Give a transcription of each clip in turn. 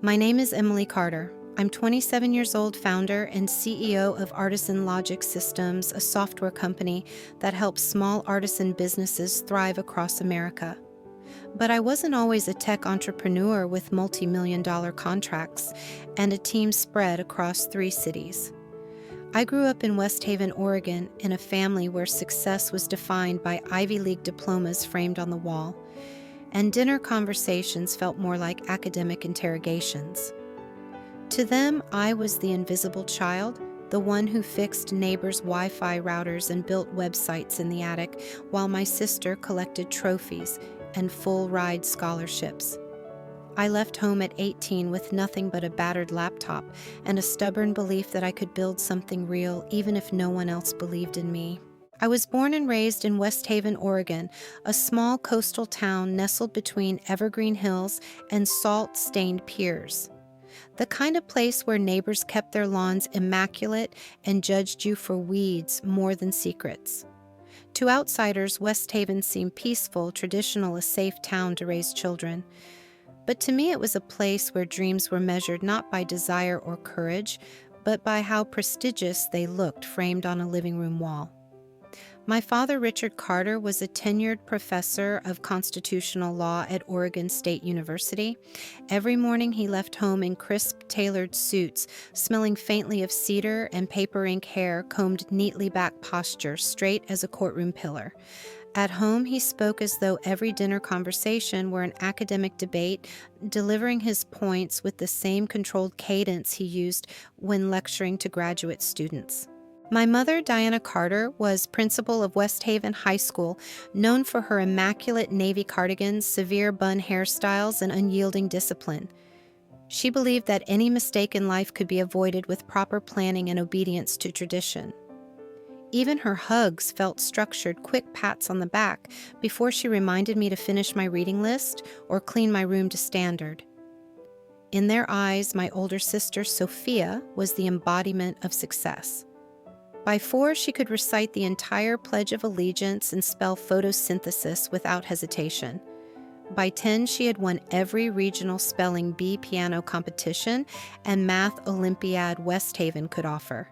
My name is Emily Carter. I'm 27 years old, founder and CEO of Artisan Logic Systems, a software company that helps small artisan businesses thrive across America. But I wasn't always a tech entrepreneur with multi-million-dollar contracts and a team spread across 3 cities. I grew up in West Haven, Oregon, in a family where success was defined by Ivy League diplomas framed on the wall, and dinner conversations felt more like academic interrogations. To them, I was the invisible child, the one who fixed neighbors' Wi-Fi routers and built websites in the attic, while my sister collected trophies and full-ride scholarships. I left home at 18 with nothing but a battered laptop and a stubborn belief that I could build something real even if no one else believed in me. I was born and raised in West Haven, Oregon, a small coastal town nestled between evergreen hills and salt-stained piers. The kind of place where neighbors kept their lawns immaculate and judged you for weeds more than secrets. To outsiders, West Haven seemed peaceful, traditional, a safe town to raise children. But to me, it was a place where dreams were measured not by desire or courage, but by how prestigious they looked framed on a living room wall. My father, Richard Carter, was a tenured professor of constitutional law at Oregon State University. Every morning he left home in crisp, tailored suits, smelling faintly of cedar and paper ink hair, combed neatly back posture, straight as a courtroom pillar. At home, he spoke as though every dinner conversation were an academic debate, delivering his points with the same controlled cadence he used when lecturing to graduate students. My mother, Diana Carter, was principal of West Haven High School, known for her immaculate navy cardigans, severe bun hairstyles, and unyielding discipline. She believed that any mistake in life could be avoided with proper planning and obedience to tradition. Even her hugs felt structured, quick pats on the back before she reminded me to finish my reading list or clean my room to standard. In their eyes, my older sister, Sophia, was the embodiment of success. By 4, she could recite the entire Pledge of Allegiance and spell photosynthesis without hesitation. By 10, she had won every regional spelling bee piano competition and math Olympiad West Haven could offer.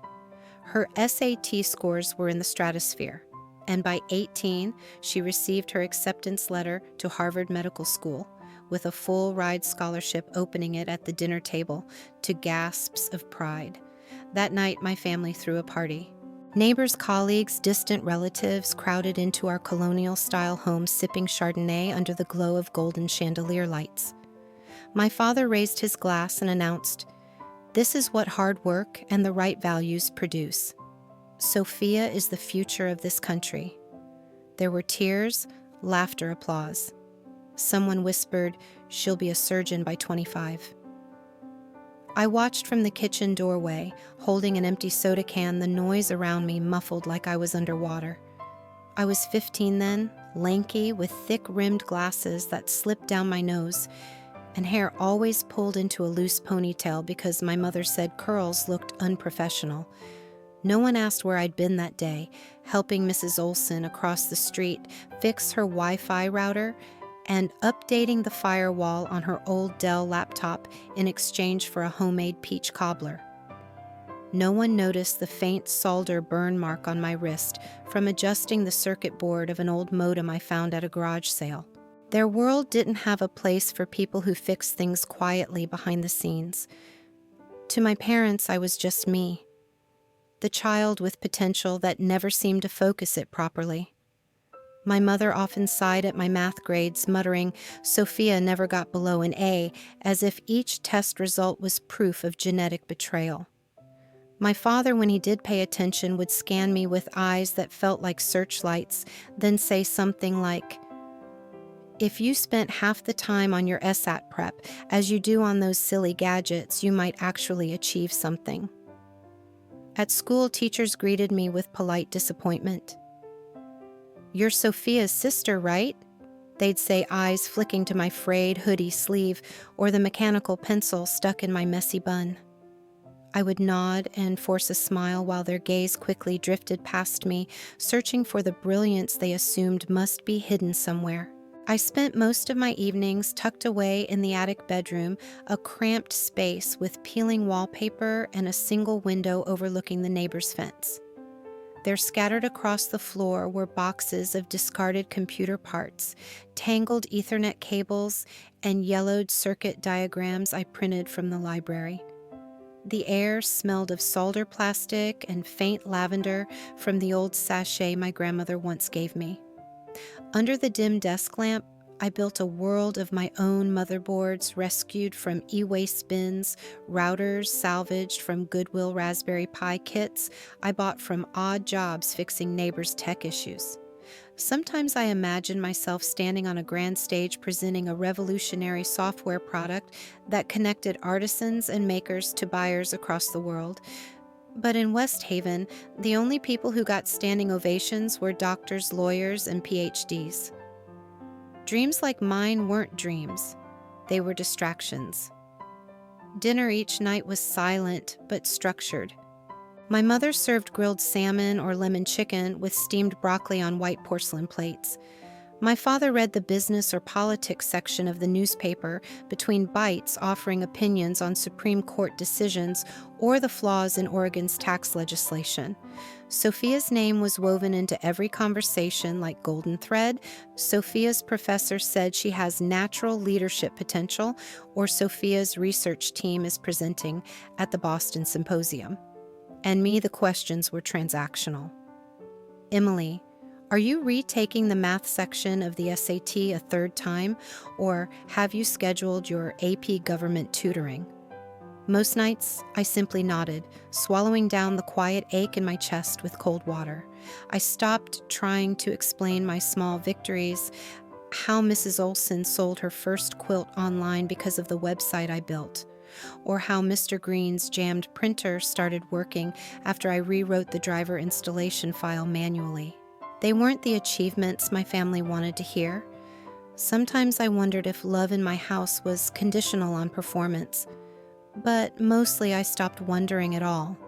Her SAT scores were in the stratosphere, and by 18, she received her acceptance letter to Harvard Medical School, with a full-ride scholarship opening it at the dinner table to gasps of pride. That night, my family threw a party. Neighbors, colleagues, distant relatives crowded into our colonial-style home sipping Chardonnay under the glow of golden chandelier lights. My father raised his glass and announced, "This is what hard work and the right values produce. Sophia is the future of this country." There were tears, laughter, applause. Someone whispered, "She'll be a surgeon by 25. I watched from the kitchen doorway, holding an empty soda can, the noise around me muffled like I was underwater. I was 15 then, lanky, with thick-rimmed glasses that slipped down my nose, and hair always pulled into a loose ponytail because my mother said curls looked unprofessional. No one asked where I'd been that day, helping Mrs. Olson across the street fix her Wi-Fi router and updating the firewall on her old Dell laptop in exchange for a homemade peach cobbler. No one noticed the faint solder burn mark on my wrist from adjusting the circuit board of an old modem I found at a garage sale. Their world didn't have a place for people who fix things quietly behind the scenes. To my parents, I was just me, the child with potential that never seemed to focus it properly. My mother often sighed at my math grades, muttering, "Sophia never got below an A," as if each test result was proof of genetic betrayal. My father, when he did pay attention, would scan me with eyes that felt like searchlights, then say something like, "If you spent half the time on your SAT prep as you do on those silly gadgets, you might actually achieve something." At school, teachers greeted me with polite disappointment. "You're Sophia's sister, right?" They'd say, eyes flicking to my frayed hoodie sleeve or the mechanical pencil stuck in my messy bun. I would nod and force a smile while their gaze quickly drifted past me, searching for the brilliance they assumed must be hidden somewhere. I spent most of my evenings tucked away in the attic bedroom, a cramped space with peeling wallpaper and a single window overlooking the neighbor's fence. There scattered across the floor were boxes of discarded computer parts, tangled Ethernet cables, and yellowed circuit diagrams I printed from the library. The air smelled of solder plastic and faint lavender from the old sachet my grandmother once gave me. Under the dim desk lamp, I built a world of my own motherboards rescued from e-waste bins, routers salvaged from Goodwill Raspberry Pi kits I bought from odd jobs fixing neighbors' tech issues. Sometimes I imagine myself standing on a grand stage presenting a revolutionary software product that connected artisans and makers to buyers across the world. But in West Haven, the only people who got standing ovations were doctors, lawyers, and PhDs. Dreams like mine weren't dreams. They were distractions. Dinner each night was silent but structured. My mother served grilled salmon or lemon chicken with steamed broccoli on white porcelain plates. My father read the business or politics section of the newspaper between bites, offering opinions on Supreme Court decisions or the flaws in Oregon's tax legislation. Sophia's name was woven into every conversation like golden thread. Sophia's professor said she has natural leadership potential, or Sophia's research team is presenting at the Boston Symposium. And me, the questions were transactional. Emily, are you retaking the math section of the SAT a third time, or have you scheduled your AP government tutoring? Most nights, I simply nodded, swallowing down the quiet ache in my chest with cold water. I stopped trying to explain my small victories, how Mrs. Olson sold her first quilt online because of the website I built, or how Mr. Green's jammed printer started working after I rewrote the driver installation file manually. They weren't the achievements my family wanted to hear. Sometimes I wondered if love in my house was conditional on performance. But mostly I stopped wondering at all,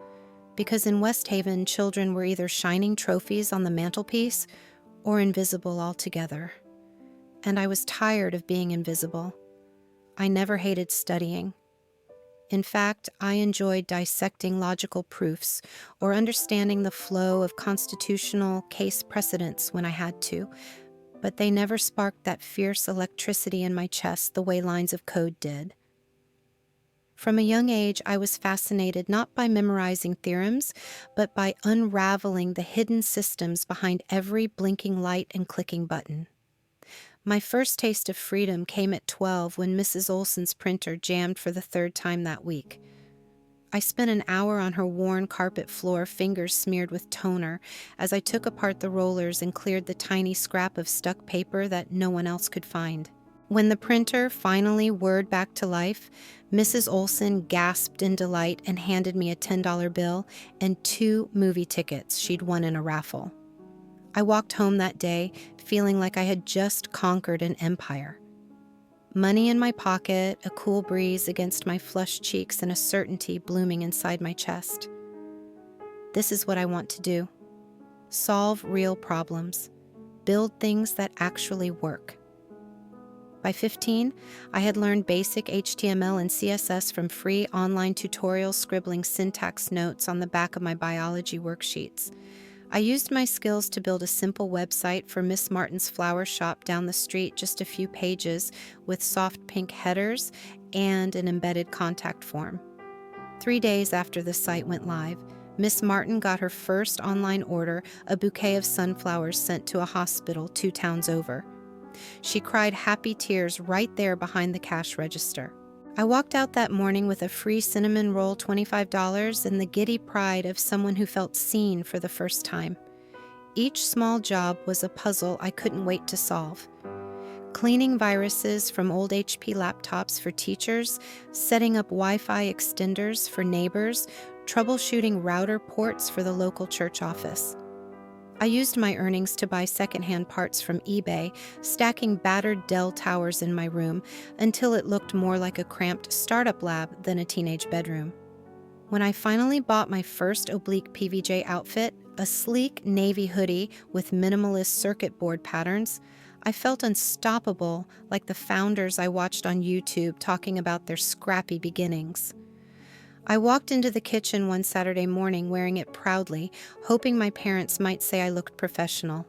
because in West Haven, children were either shining trophies on the mantelpiece or invisible altogether. And I was tired of being invisible. I never hated studying. In fact, I enjoyed dissecting logical proofs or understanding the flow of constitutional case precedents when I had to, but they never sparked that fierce electricity in my chest the way lines of code did. From a young age, I was fascinated not by memorizing theorems, but by unraveling the hidden systems behind every blinking light and clicking button. My first taste of freedom came at 12 when Mrs. Olson's printer jammed for the third time that week. I spent an hour on her worn carpet floor, fingers smeared with toner, as I took apart the rollers and cleared the tiny scrap of stuck paper that no one else could find. When the printer finally whirred back to life, Mrs. Olson gasped in delight and handed me a $10 bill and 2 movie tickets she'd won in a raffle. I walked home that day feeling like I had just conquered an empire. Money in my pocket, a cool breeze against my flushed cheeks, and a certainty blooming inside my chest. This is what I want to do. Solve real problems. Build things that actually work. By 15, I had learned basic HTML and CSS from free online tutorials scribbling syntax notes on the back of my biology worksheets. I used my skills to build a simple website for Miss Martin's flower shop down the street, just a few pages with soft pink headers and an embedded contact form. 3 days after the site went live, Miss Martin got her first online order, a bouquet of sunflowers sent to a hospital 2 towns over. She cried happy tears right there behind the cash register. I walked out that morning with a free cinnamon roll, $25, and the giddy pride of someone who felt seen for the first time. Each small job was a puzzle I couldn't wait to solve. Cleaning viruses from old HP laptops for teachers, setting up Wi-Fi extenders for neighbors, troubleshooting router ports for the local church office. I used my earnings to buy secondhand parts from eBay, stacking battered Dell towers in my room until it looked more like a cramped startup lab than a teenage bedroom. When I finally bought my first oblique PVJ outfit, a sleek navy hoodie with minimalist circuit board patterns, I felt unstoppable, like the founders I watched on YouTube talking about their scrappy beginnings. I walked into the kitchen one Saturday morning wearing it proudly, hoping my parents might say I looked professional.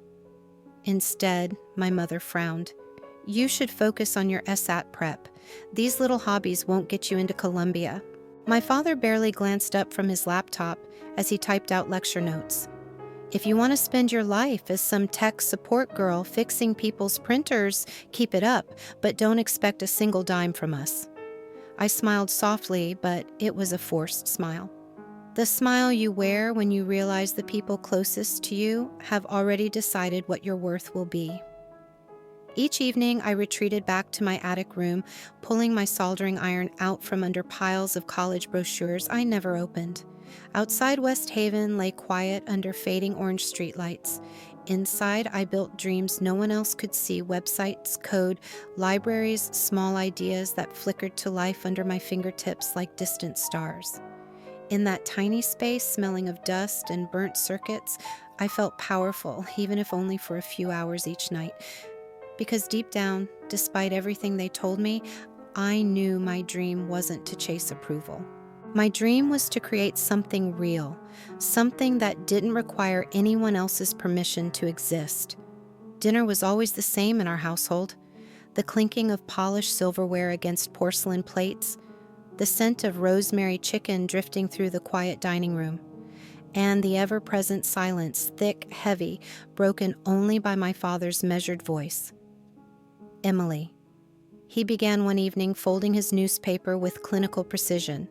Instead, my mother frowned. "You should focus on your SAT prep. These little hobbies won't get you into Columbia." My father barely glanced up from his laptop as he typed out lecture notes. "If you want to spend your life as some tech support girl fixing people's printers, keep it up, but don't expect a single dime from us." I smiled softly, but it was a forced smile. The smile you wear when you realize the people closest to you have already decided what your worth will be. Each evening, I retreated back to my attic room, pulling my soldering iron out from under piles of college brochures I never opened. Outside West Haven lay quiet under fading orange streetlights. Inside, I built dreams no one else could see: websites, code, libraries, small ideas that flickered to life under my fingertips like distant stars. In that tiny space, smelling of dust and burnt circuits, I felt powerful, even if only for a few hours each night. Because deep down, despite everything they told me, I knew my dream wasn't to chase approval. My dream was to create something real, something that didn't require anyone else's permission to exist. Dinner was always the same in our household: the clinking of polished silverware against porcelain plates, the scent of rosemary chicken drifting through the quiet dining room, and the ever-present silence, thick, heavy, broken only by my father's measured voice. "Emily," he began one evening, folding his newspaper with clinical precision,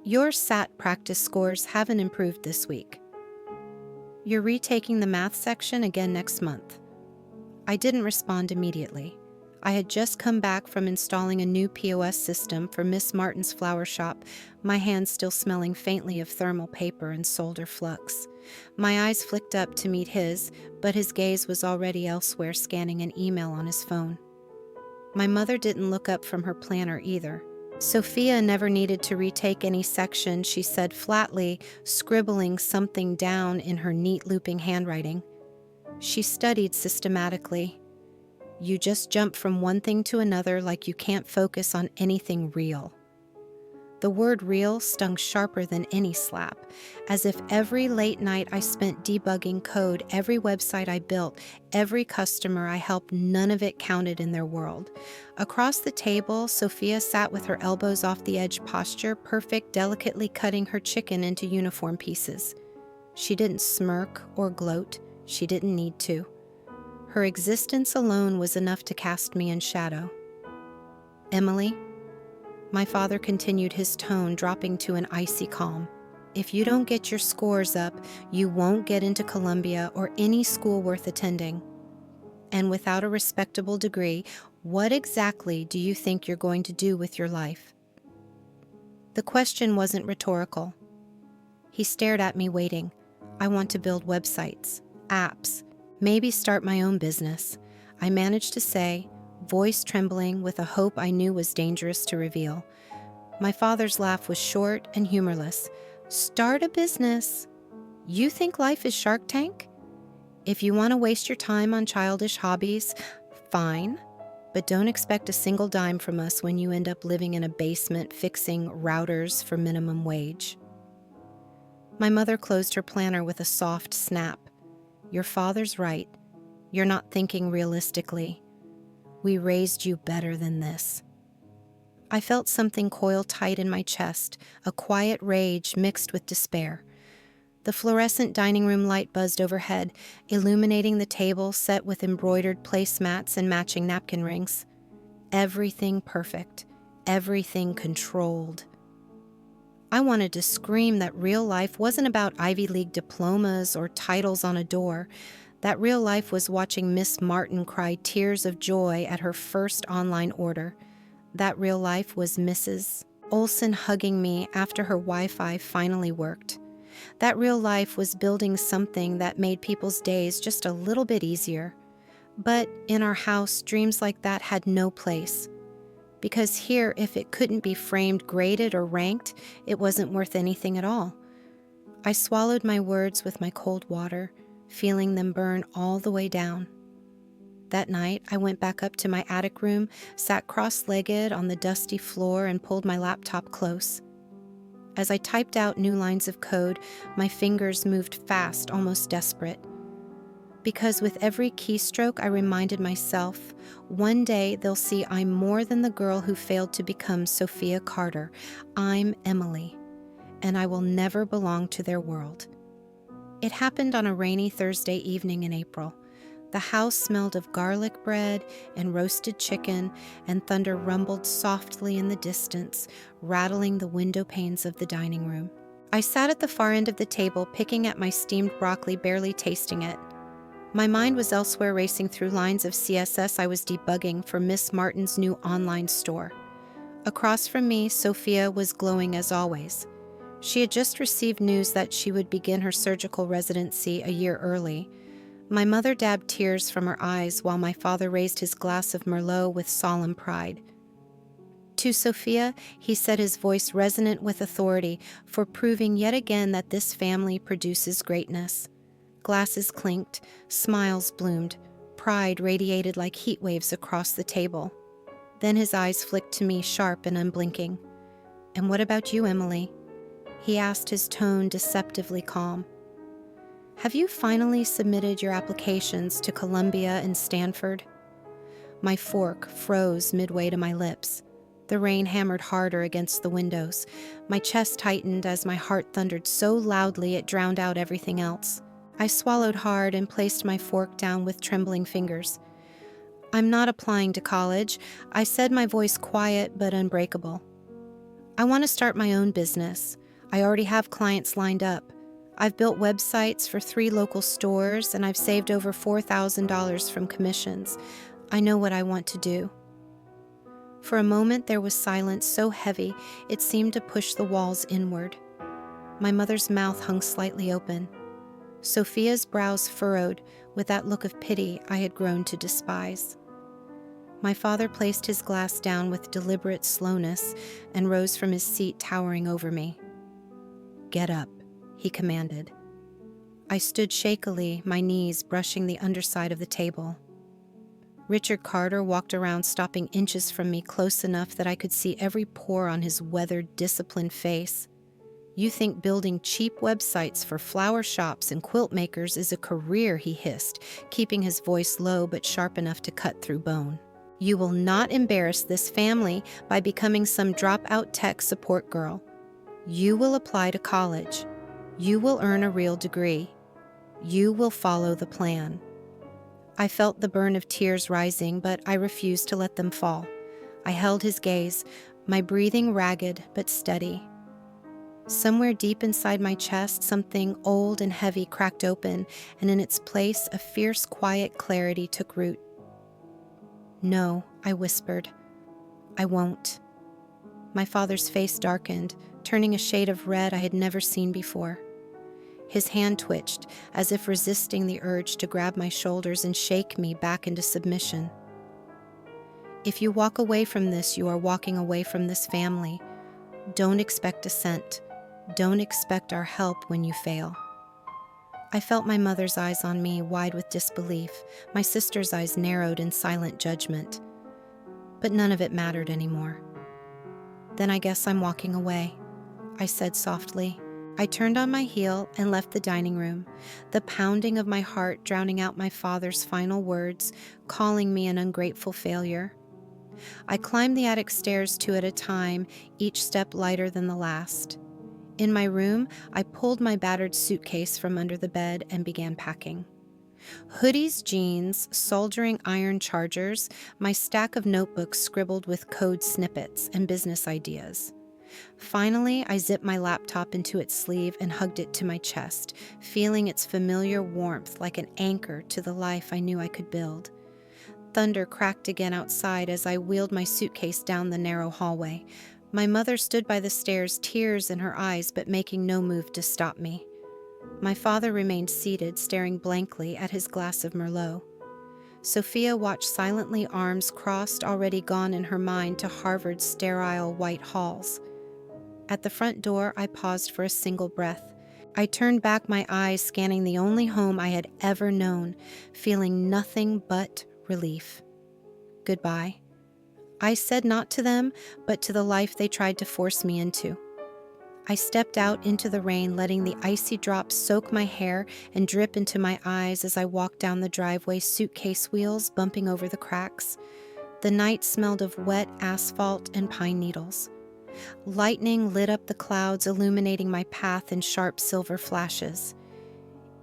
"your SAT practice scores haven't improved this week. You're retaking the math section again next month." I didn't respond immediately. I had just come back from installing a new POS system for Miss Martin's flower shop, my hands still smelling faintly of thermal paper and solder flux. My eyes flicked up to meet his, but his gaze was already elsewhere, scanning an email on his phone. My mother didn't look up from her planner either. Sophia never needed to retake any section, she said flatly, scribbling something down in her neat looping handwriting. She studied systematically. You just jump from one thing to another like you can't focus on anything real. The word real stung sharper than any slap, as if every late night I spent debugging code, every website I built, every customer I helped, none of it counted in their world. Across the table, Sophia sat with her elbows off the edge posture, perfect, delicately cutting her chicken into uniform pieces. She didn't smirk or gloat. She didn't need to. Her existence alone was enough to cast me in shadow. "Emily," my father continued, his tone dropping to an icy calm, "if you don't get your scores up, you won't get into Columbia or any school worth attending. And without a respectable degree, what exactly do you think you're going to do with your life?" The question wasn't rhetorical. He stared at me, waiting. "I want to build websites, apps, maybe start my own business," I managed to say, voice trembling with a hope I knew was dangerous to reveal. My father's laugh was short and humorless. "Start a business? You think life is Shark Tank? If you want to waste your time on childish hobbies, fine, but don't expect a single dime from us when you end up living in a basement fixing routers for minimum wage." My mother closed her planner with a soft snap. "Your father's right. You're not thinking realistically. We raised you better than this." I felt something coil tight in my chest, a quiet rage mixed with despair. The fluorescent dining room light buzzed overhead, illuminating the table set with embroidered placemats and matching napkin rings. Everything perfect, everything controlled. I wanted to scream that real life wasn't about Ivy League diplomas or titles on a door. That real life was watching Miss Martin cry tears of joy at her first online order. That real life was Mrs. Olson hugging me after her Wi-Fi finally worked. That real life was building something that made people's days just a little bit easier. But in our house, dreams like that had no place. Because here, if it couldn't be framed, graded, or ranked, it wasn't worth anything at all. I swallowed my words with my cold water, feeling them burn all the way down. That night, I went back up to my attic room, sat cross-legged on the dusty floor, and pulled my laptop close. As I typed out new lines of code, my fingers moved fast, almost desperate. Because with every keystroke, I reminded myself, one day they'll see I'm more than the girl who failed to become Sophia Carter. I'm Emily, and I will never belong to their world. It happened on a rainy Thursday evening in April. The house smelled of garlic bread and roasted chicken, and thunder rumbled softly in the distance, rattling the window panes of the dining room. I sat at the far end of the table, picking at my steamed broccoli, barely tasting it. My mind was elsewhere, racing through lines of CSS I was debugging for Miss Martin's new online store. Across from me, Sophia was glowing as always. She had just received news that she would begin her surgical residency a year early. My mother dabbed tears from her eyes while my father raised his glass of Merlot with solemn pride. To Sophia, he said, his voice resonant with authority, for proving yet again that this family produces greatness. Glasses clinked, smiles bloomed, pride radiated like heat waves across the table. Then his eyes flicked to me, sharp and unblinking. "And what about you, Emily?" he asked, his tone deceptively calm. "Have you finally submitted your applications to Columbia and Stanford?" My fork froze midway to my lips. The rain hammered harder against the windows. My chest tightened as my heart thundered so loudly it drowned out everything else. I swallowed hard and placed my fork down with trembling fingers. "I'm not applying to college," I said, my voice quiet but unbreakable. "I want to start my own business. I already have clients lined up. I've built websites for 3 local stores, and I've saved over $4,000 from commissions. I know what I want to do." For a moment there was silence so heavy it seemed to push the walls inward. My mother's mouth hung slightly open. Sophia's brows furrowed with that look of pity I had grown to despise. My father placed his glass down with deliberate slowness and rose from his seat, towering over me. "Get up," he commanded. I stood shakily, my knees brushing the underside of the table. Richard Carter walked around, stopping inches from me, close enough that I could see every pore on his weathered, disciplined face. "You think building cheap websites for flower shops and quilt makers is a career," he hissed, keeping his voice low but sharp enough to cut through bone. "You will not embarrass this family by becoming some dropout tech support girl. You will apply to college. You will earn a real degree. You will follow the plan." I felt the burn of tears rising, but I refused to let them fall. I held his gaze, my breathing ragged but steady. Somewhere deep inside my chest, something old and heavy cracked open, and in its place, a fierce, quiet clarity took root. "No," I whispered. "I won't." My father's face darkened, turning a shade of red I had never seen before. His hand twitched, as if resisting the urge to grab my shoulders and shake me back into submission. "If you walk away from this, you are walking away from this family. Don't expect assent. Don't expect our help when you fail." I felt my mother's eyes on me, wide with disbelief, my sister's eyes narrowed in silent judgment. But none of it mattered anymore. "Then I guess I'm walking away," I said softly. I turned on my heel and left the dining room, the pounding of my heart drowning out my father's final words, calling me an ungrateful failure. I climbed the attic stairs 2 at a time, each step lighter than the last. In my room, I pulled my battered suitcase from under the bed and began packing. Hoodies, jeans, soldering iron chargers, my stack of notebooks scribbled with code snippets and business ideas. Finally, I zipped my laptop into its sleeve and hugged it to my chest, feeling its familiar warmth like an anchor to the life I knew I could build. Thunder cracked again outside as I wheeled my suitcase down the narrow hallway. My mother stood by the stairs, tears in her eyes, but making no move to stop me. My father remained seated, staring blankly at his glass of Merlot. Sophia watched silently, arms crossed, already gone in her mind to Harvard's sterile white halls. At the front door, I paused for a single breath. I turned back, my eyes scanning the only home I had ever known, feeling nothing but relief. Goodbye. I said not to them, but to the life they tried to force me into. I stepped out into the rain, letting the icy drops soak my hair and drip into my eyes as I walked down the driveway, suitcase wheels bumping over the cracks. The night smelled of wet asphalt and pine needles. Lightning lit up the clouds, illuminating my path in sharp silver flashes.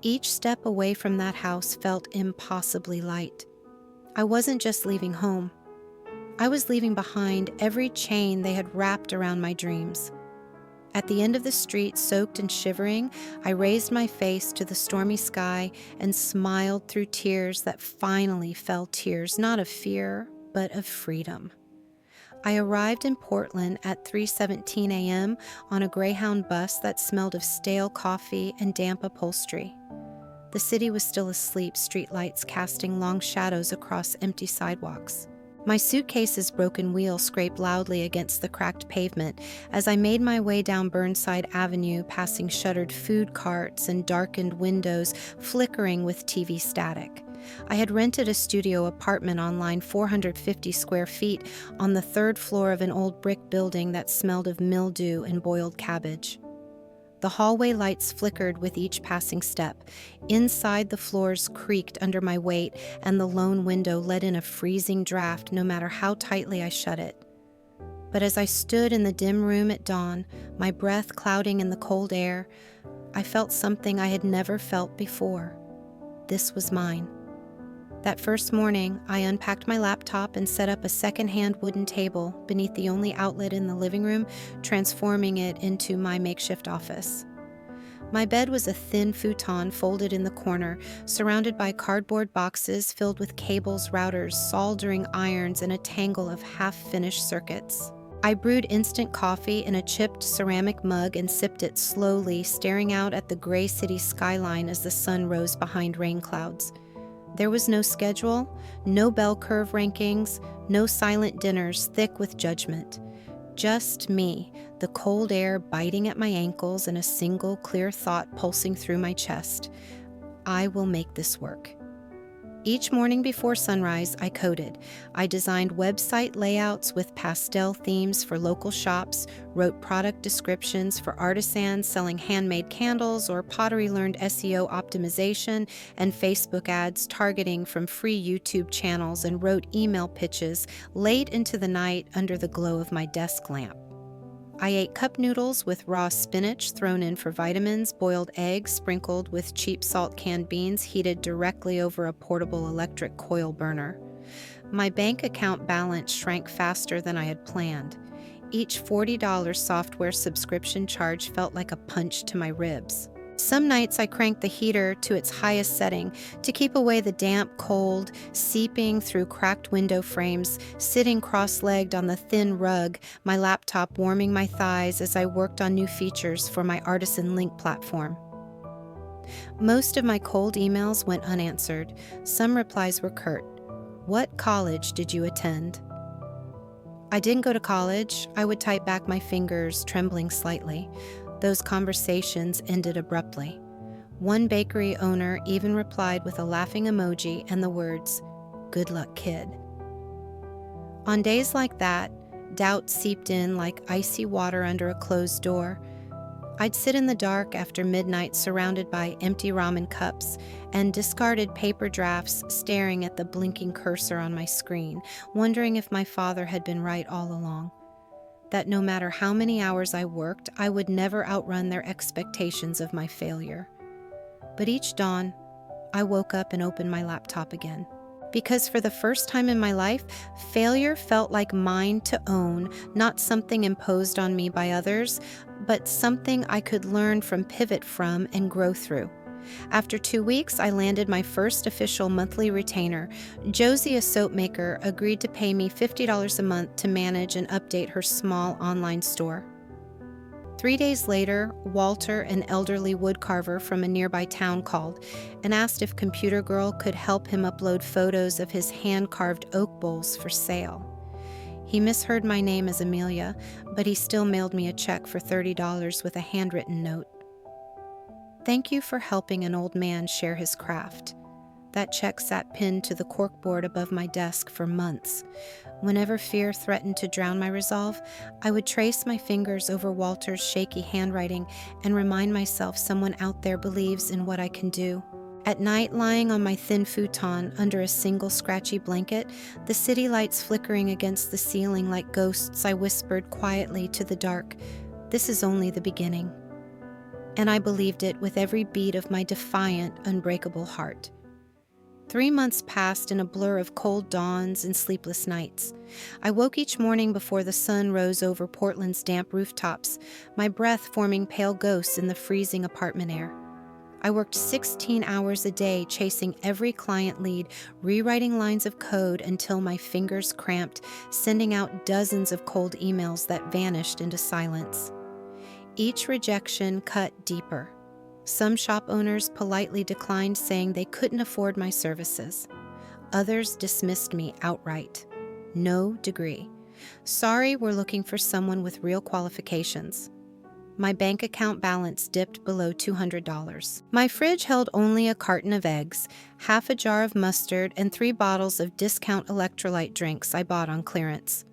Each step away from that house felt impossibly light. I wasn't just leaving home. I was leaving behind every chain they had wrapped around my dreams. At the end of the street, soaked and shivering, I raised my face to the stormy sky and smiled through tears that finally fell tears, not of fear, but of freedom. I arrived in Portland at 3:17 a.m. on a Greyhound bus that smelled of stale coffee and damp upholstery. The city was still asleep, streetlights casting long shadows across empty sidewalks. My suitcase's broken wheel scraped loudly against the cracked pavement as I made my way down Burnside Avenue, passing shuttered food carts and darkened windows flickering with TV static. I had rented a studio apartment online, 450 square feet, on the third floor of an old brick building that smelled of mildew and boiled cabbage. The hallway lights flickered with each passing step. Inside, the floors creaked under my weight, and the lone window let in a freezing draft no matter how tightly I shut it. But as I stood in the dim room at dawn, my breath clouding in the cold air, I felt something I had never felt before. This was mine. That first morning, I unpacked my laptop and set up a second-hand wooden table beneath the only outlet in the living room, transforming it into my makeshift office. My bed was a thin futon folded in the corner, surrounded by cardboard boxes filled with cables, routers, soldering irons, and a tangle of half-finished circuits. I brewed instant coffee in a chipped ceramic mug and sipped it slowly, staring out at the gray city skyline as the sun rose behind rain clouds. There was no schedule, no bell curve rankings, no silent dinners thick with judgment. Just me, the cold air biting at my ankles and a single clear thought pulsing through my chest. I will make this work. Each morning before sunrise, I coded. I designed website layouts with pastel themes for local shops, wrote product descriptions for artisans selling handmade candles, or pottery learned SEO optimization and Facebook ads targeting from free YouTube channels, and wrote email pitches late into the night under the glow of my desk lamp. I ate cup noodles with raw spinach thrown in for vitamins, boiled eggs sprinkled with cheap salt canned beans heated directly over a portable electric coil burner. My bank account balance shrank faster than I had planned. Each $40 software subscription charge felt like a punch to my ribs. Some nights I cranked the heater to its highest setting to keep away the damp cold seeping through cracked window frames, sitting cross-legged on the thin rug, my laptop warming my thighs as I worked on new features for my Artisan Link platform. Most of my cold emails went unanswered. Some replies were curt. "What college did you attend?" "I didn't go to college," I would type back, my fingers trembling slightly. Those conversations ended abruptly. One bakery owner even replied with a laughing emoji and the words, "Good luck, kid." On days like that, doubt seeped in like icy water under a closed door. I'd sit in the dark after midnight surrounded by empty ramen cups and discarded paper drafts, staring at the blinking cursor on my screen, wondering if my father had been right all along. That no matter how many hours I worked, I would never outrun their expectations of my failure. But each dawn, I woke up and opened my laptop again. Because for the first time in my life, failure felt like mine to own, not something imposed on me by others, but something I could learn from, pivot from, and grow through. After 2 weeks, I landed my first official monthly retainer. Josie, a soap maker, agreed to pay me $50 a month to manage and update her small online store. 3 days later, Walter, an elderly woodcarver from a nearby town, called and asked if Computer Girl could help him upload photos of his hand-carved oak bowls for sale. He misheard my name as Amelia, but he still mailed me a check for $30 with a handwritten note. "Thank you for helping an old man share his craft. That check sat pinned to the corkboard above my desk for months. Whenever fear threatened to drown my resolve, I would trace my fingers over Walter's shaky handwriting and remind myself someone out there believes in what I can do. At night, lying on my thin futon under a single scratchy blanket, the city lights flickering against the ceiling like ghosts, I whispered quietly to the dark, "This is only the beginning." And I believed it with every beat of my defiant, unbreakable heart. 3 months passed in a blur of cold dawns and sleepless nights. I woke each morning before the sun rose over Portland's damp rooftops, my breath forming pale ghosts in the freezing apartment air. I worked 16 hours a day chasing every client lead, rewriting lines of code until my fingers cramped, sending out dozens of cold emails that vanished into silence. Each rejection cut deeper. Some shop owners politely declined, saying they couldn't afford my services. Others dismissed me outright. No degree. Sorry, we're looking for someone with real qualifications. My bank account balance dipped below $200. My fridge held only a carton of eggs, half a jar of mustard, and 3 bottles of discount electrolyte drinks I bought on clearance.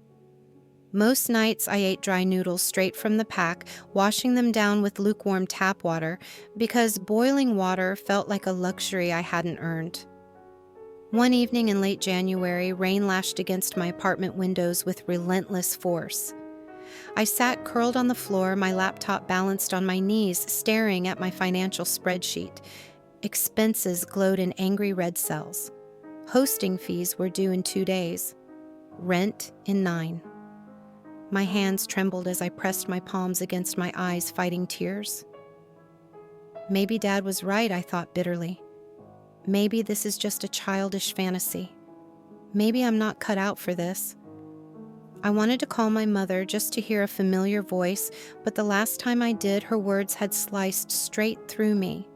Most nights I ate dry noodles straight from the pack, washing them down with lukewarm tap water because boiling water felt like a luxury I hadn't earned. One evening in late January, rain lashed against my apartment windows with relentless force. I sat curled on the floor, my laptop balanced on my knees, staring at my financial spreadsheet. Expenses glowed in angry red cells. Hosting fees were due in 2 days. Rent in 9. My hands trembled as I pressed my palms against my eyes, fighting tears. Maybe Dad was right, I thought bitterly. Maybe this is just a childish fantasy. Maybe I'm not cut out for this. I wanted to call my mother just to hear a familiar voice, but the last time I did, her words had sliced straight through me.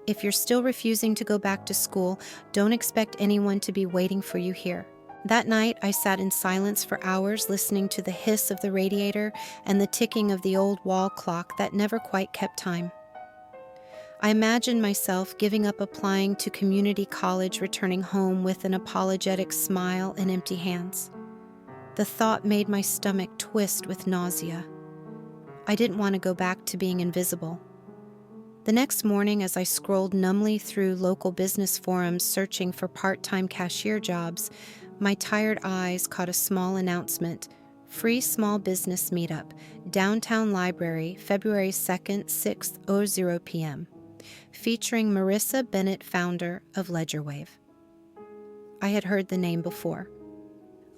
If you're still refusing to go back to school, don't expect anyone to be waiting for you here. That night, I sat in silence for hours, listening to the hiss of the radiator and the ticking of the old wall clock that never quite kept time. I imagined myself giving up applying to community college, returning home with an apologetic smile and empty hands. The thought made my stomach twist with nausea. I didn't want to go back to being invisible. The next morning, as I scrolled numbly through local business forums searching for part-time cashier jobs, my tired eyes caught a small announcement: free small business meetup, downtown library, February 2nd, 6:00 p.m., featuring Marissa Bennett, founder of LedgerWave. I had heard the name before.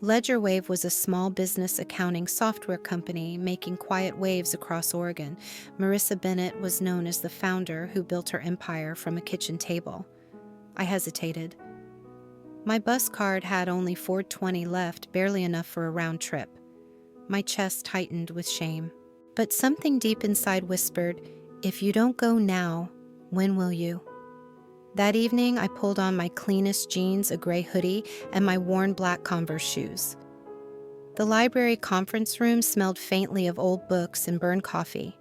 LedgerWave was a small business accounting software company making quiet waves across Oregon. Marissa Bennett was known as the founder who built her empire from a kitchen table. I hesitated. My bus card had only $4.20 left, barely enough for a round trip. My chest tightened with shame. But something deep inside whispered, "If you don't go now, when will you?" That evening, I pulled on my cleanest jeans, a gray hoodie, and my worn black Converse shoes. The library conference room smelled faintly of old books and burned coffee.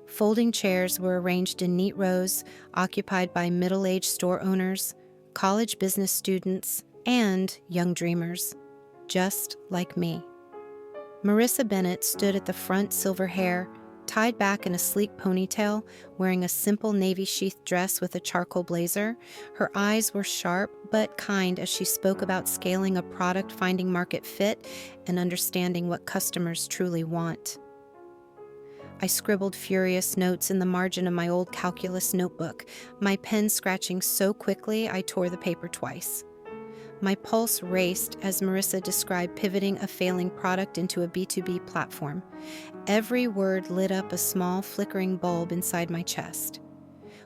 Folding chairs were arranged in neat rows, occupied by middle-aged store owners, college business students, and young dreamers, just like me. Marissa Bennett stood at the front, silver hair tied back in a sleek ponytail, wearing a simple navy sheath dress with a charcoal blazer. Her eyes were sharp but kind as she spoke about scaling a product, finding market fit, and understanding what customers truly want. I scribbled furious notes in the margin of my old calculus notebook, my pen scratching so quickly I tore the paper twice. My pulse raced as Marissa described pivoting a failing product into a B2B platform. Every word lit up a small, flickering bulb inside my chest.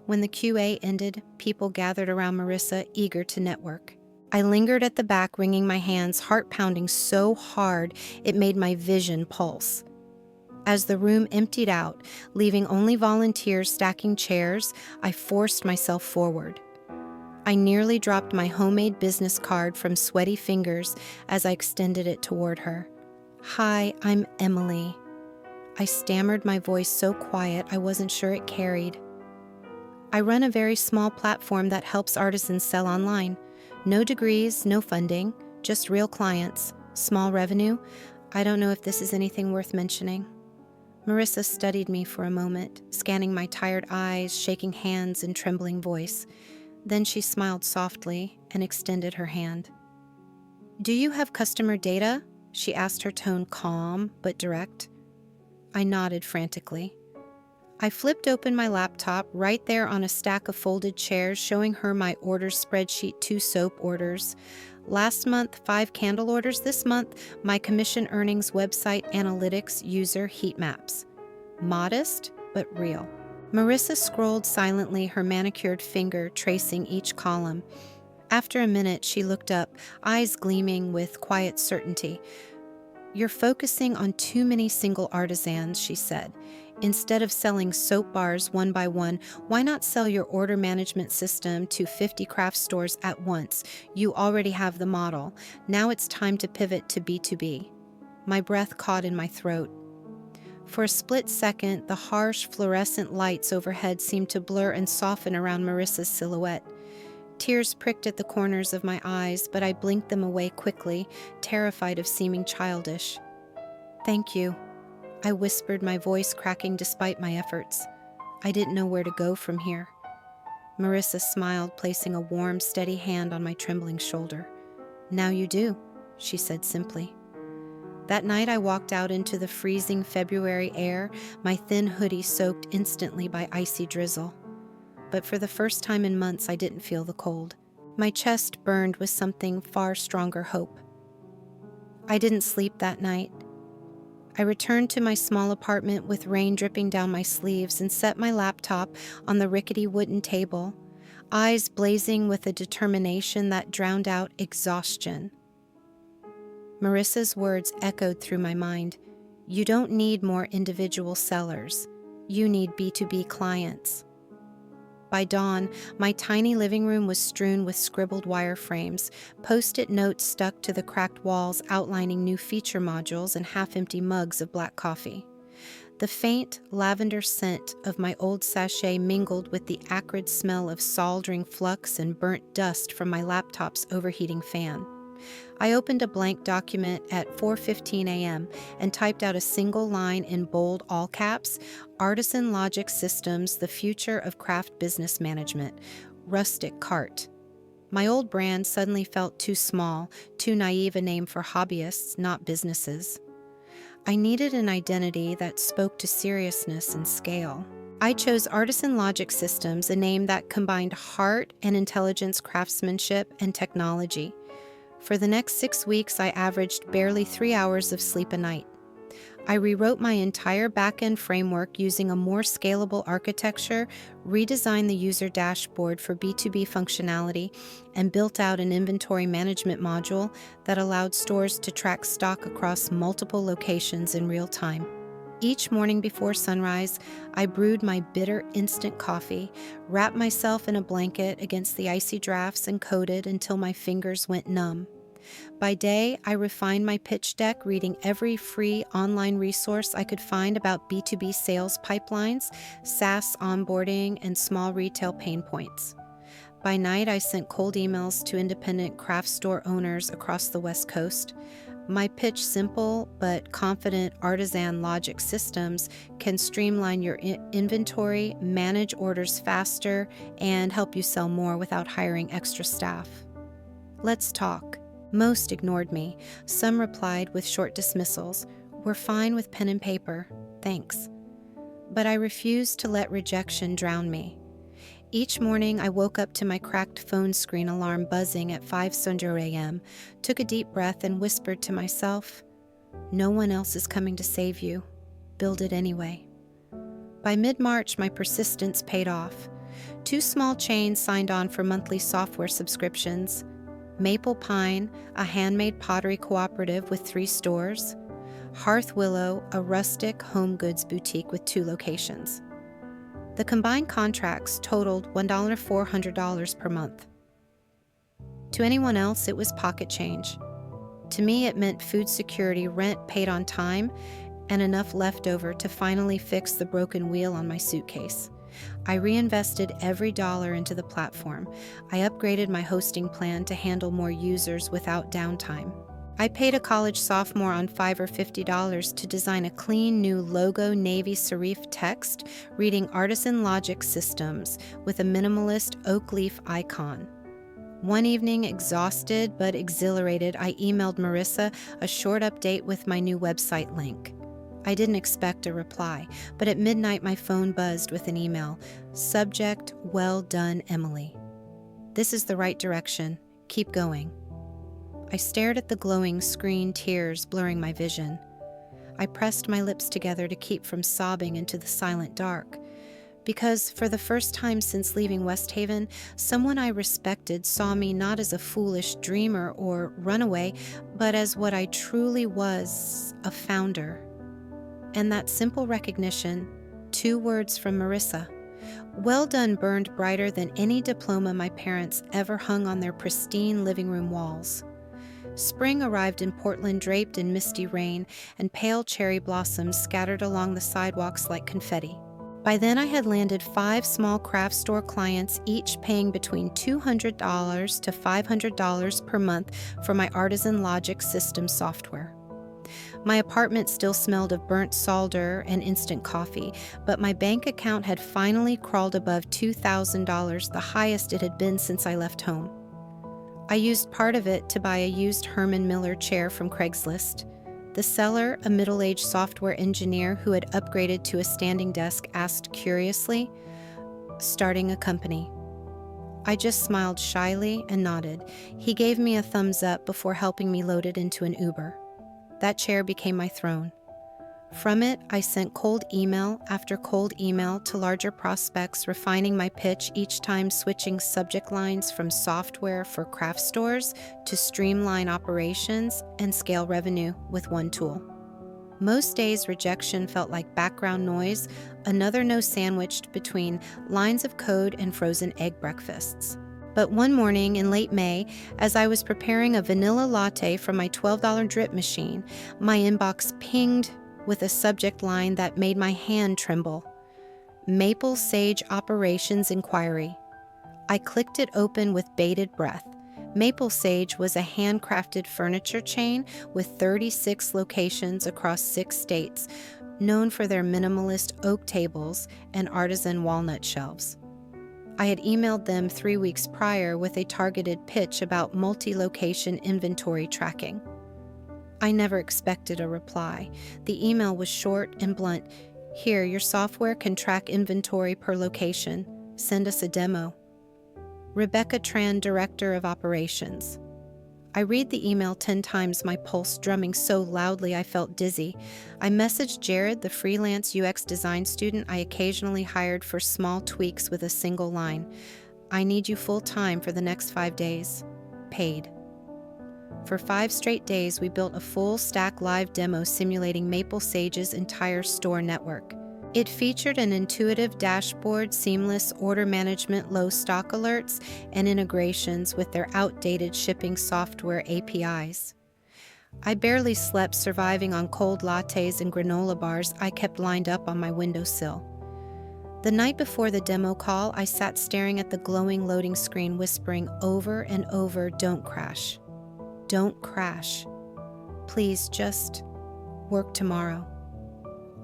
When the QA ended, people gathered around Marissa, eager to network. I lingered at the back, wringing my hands, heart pounding so hard it made my vision pulse. As the room emptied out, leaving only volunteers stacking chairs, I forced myself forward. I nearly dropped my homemade business card from sweaty fingers as I extended it toward her. "Hi, I'm Emily." I stammered, my voice so quiet I wasn't sure it carried. I run a very small platform that helps artisans sell online. No degrees, no funding, just real clients, small revenue. I don't know if this is anything worth mentioning. Marissa studied me for a moment, scanning my tired eyes, shaking hands, and trembling voice. Then she smiled softly and extended her hand. "Do you have customer data?" she asked, her tone calm but direct. I nodded frantically. I flipped open my laptop right there on a stack of folded chairs, showing her my orders spreadsheet, 2 soap orders. Last month, 5 candle orders. This month, my commission earnings website analytics user heat maps. Modest, but real. Marissa scrolled silently, her manicured finger tracing each column. After a minute, she looked up, eyes gleaming with quiet certainty. "You're focusing on too many single artisans," she said. "Instead of selling soap bars one by one, why not sell your order management system to 50 craft stores at once? You already have the model. Now it's time to pivot to B2B. My breath caught in my throat. For a split second, the harsh fluorescent lights overhead seemed to blur and soften around Marissa's silhouette. Tears pricked at the corners of my eyes, but I blinked them away quickly, terrified of seeming childish. "Thank you," I whispered, my voice cracking despite my efforts. I didn't know where to go from here. Marissa smiled, placing a warm, steady hand on my trembling shoulder. "Now you do," she said simply. That night I walked out into the freezing February air, my thin hoodie soaked instantly by icy drizzle. But for the first time in months, I didn't feel the cold. My chest burned with something far stronger hope. I didn't sleep that night. I returned to my small apartment with rain dripping down my sleeves and set my laptop on the rickety wooden table, eyes blazing with a determination that drowned out exhaustion. Marissa's words echoed through my mind. "You don't need more individual sellers. You need B2B clients." By dawn, my tiny living room was strewn with scribbled wireframes, post-it notes stuck to the cracked walls outlining new feature modules, and half-empty mugs of black coffee. The faint lavender scent of my old sachet mingled with the acrid smell of soldering flux and burnt dust from my laptop's overheating fan. I opened a blank document at 4:15 a.m. and typed out a single line in bold all caps: "Artisan Logic Systems, the future of craft business management. Rustic cart." My old brand suddenly felt too small, too naive a name for hobbyists, not businesses. I needed an identity that spoke to seriousness and scale. I chose Artisan Logic Systems, a name that combined heart and intelligence, craftsmanship, and technology. For the next 6 weeks, I averaged barely 3 hours of sleep a night. I rewrote my entire back-end framework using a more scalable architecture, redesigned the user dashboard for B2B functionality, and built out an inventory management module that allowed stores to track stock across multiple locations in real time. Each morning before sunrise, I brewed my bitter instant coffee, wrapped myself in a blanket against the icy drafts, and coded until my fingers went numb. By day, I refined my pitch deck, reading every free online resource I could find about B2B sales pipelines, SaaS onboarding, and small retail pain points. By night, I sent cold emails to independent craft store owners across the West Coast. My pitch: simple but confident Artisan Logic Systems can streamline your inventory, manage orders faster, and help you sell more without hiring extra staff. Let's talk. Most ignored me. Some replied with short dismissals. "We're fine with pen and paper, thanks." But I refused to let rejection drown me. Each morning, I woke up to my cracked phone screen alarm buzzing at 5:00 a.m., took a deep breath, and whispered to myself, "No one else is coming to save you. Build it anyway." By mid-March, my persistence paid off. 2 small chains signed on for monthly software subscriptions: Maple Pine, a handmade pottery cooperative with 3 stores; Hearth Willow, a rustic home goods boutique with 2 locations. The combined contracts totaled $1,400 per month. To anyone else, it was pocket change. To me, it meant food security, rent paid on time, and enough left over to finally fix the broken wheel on my suitcase. I reinvested every dollar into the platform. I upgraded my hosting plan to handle more users without downtime. I paid a college sophomore on $5 or $50 to design a clean new logo navy serif text reading Artisan Logic Systems with a minimalist oak leaf icon. One evening, exhausted but exhilarated, I emailed Marissa a short update with my new website link. I didn't expect a reply, but at midnight my phone buzzed with an email. Subject, well done, Emily. This is the right direction. Keep going. I stared at the glowing screen, tears blurring my vision. I pressed my lips together to keep from sobbing into the silent dark. Because for the first time since leaving West Haven, someone I respected saw me not as a foolish dreamer or runaway, but as what I truly was, a founder. And that simple recognition, 2 words from Marissa, well done, burned brighter than any diploma my parents ever hung on their pristine living room walls. Spring arrived in Portland draped in misty rain, and pale cherry blossoms scattered along the sidewalks like confetti. By then I had landed 5 small craft store clients, each paying between $200 to $500 per month for my Artisan Logic System software. My apartment still smelled of burnt solder and instant coffee, but my bank account had finally crawled above $2,000, the highest it had been since I left home. I used part of it to buy a used Herman Miller chair from Craigslist. The seller, a middle-aged software engineer who had upgraded to a standing desk, asked curiously, "Starting a company?" I just smiled shyly and nodded. He gave me a thumbs up before helping me load it into an Uber. That chair became my throne. From it, I sent cold email after cold email to larger prospects, refining my pitch each time, switching subject lines from software for craft stores to streamline operations and scale revenue with one tool. Most days, rejection felt like background noise, another no sandwiched between lines of code and frozen egg breakfasts. But one morning in late May, as I was preparing a vanilla latte from my $12 drip machine, my inbox pinged with a subject line that made my hand tremble. Maple Sage Operations Inquiry. I clicked it open with bated breath. Maple Sage was a handcrafted furniture chain with 36 locations across 6 states, known for their minimalist oak tables and artisan walnut shelves. I had emailed them 3 weeks prior with a targeted pitch about multi-location inventory tracking. I never expected a reply. The email was short and blunt. "Here, your software can track inventory per location. Send us a demo." Rebecca Tran, Director of Operations. I read the email 10 times, my pulse drumming so loudly I felt dizzy. I messaged Jared, the freelance UX design student I occasionally hired for small tweaks, with a single line. "I need you full-time for the next 5 days. Paid." For 5 straight days, we built a full-stack live demo simulating Maple Sage's entire store network. It featured an intuitive dashboard, seamless order management, low stock alerts, and integrations with their outdated shipping software APIs. I barely slept, surviving on cold lattes and granola bars I kept lined up on my windowsill. The night before the demo call, I sat staring at the glowing loading screen, whispering over and over, "Don't crash. Don't crash. Please just work tomorrow."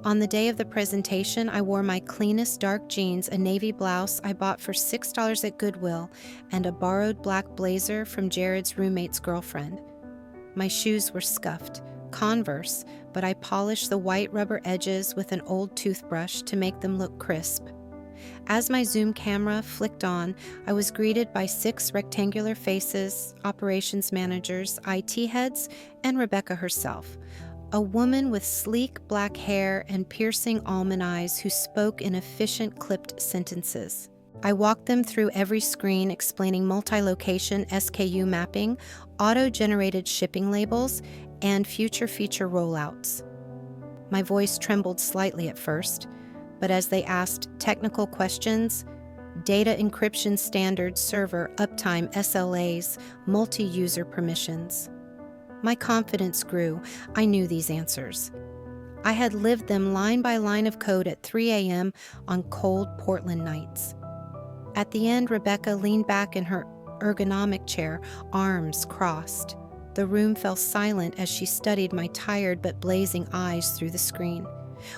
On the day of the presentation, I wore my cleanest dark jeans, a navy blouse I bought for $6 at Goodwill, and a borrowed black blazer from Jared's roommate's girlfriend. My shoes were scuffed, Converse, but I polished the white rubber edges with an old toothbrush to make them look crisp. As my Zoom camera flicked on, I was greeted by 6 rectangular faces, operations managers, IT heads, and Rebecca herself, a woman with sleek black hair and piercing almond eyes who spoke in efficient, clipped sentences. I walked them through every screen, explaining multi-location SKU mapping, auto-generated shipping labels, and future feature rollouts. My voice trembled slightly at first, but as they asked technical questions, data encryption standards, server uptime, SLAs, multi-user permissions, my confidence grew. I knew these answers. I had lived them line by line of code at 3 a.m. on cold Portland nights. At the end, Rebecca leaned back in her ergonomic chair, arms crossed. The room fell silent as she studied my tired but blazing eyes through the screen.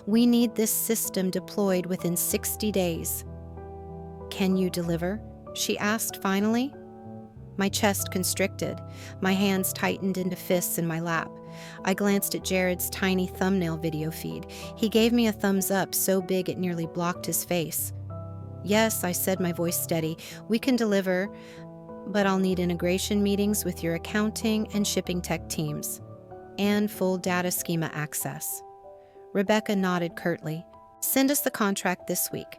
"We need this system deployed within 60 days. "Can you deliver?" she asked finally. My chest constricted. My hands tightened into fists in my lap. I glanced at Jared's tiny thumbnail video feed. He gave me a thumbs up so big it nearly blocked his face. "Yes," I said, my voice steady. "We can deliver, but I'll need integration meetings with your accounting and shipping tech teams, and full data schema access." Rebecca nodded curtly. "Send us the contract this week."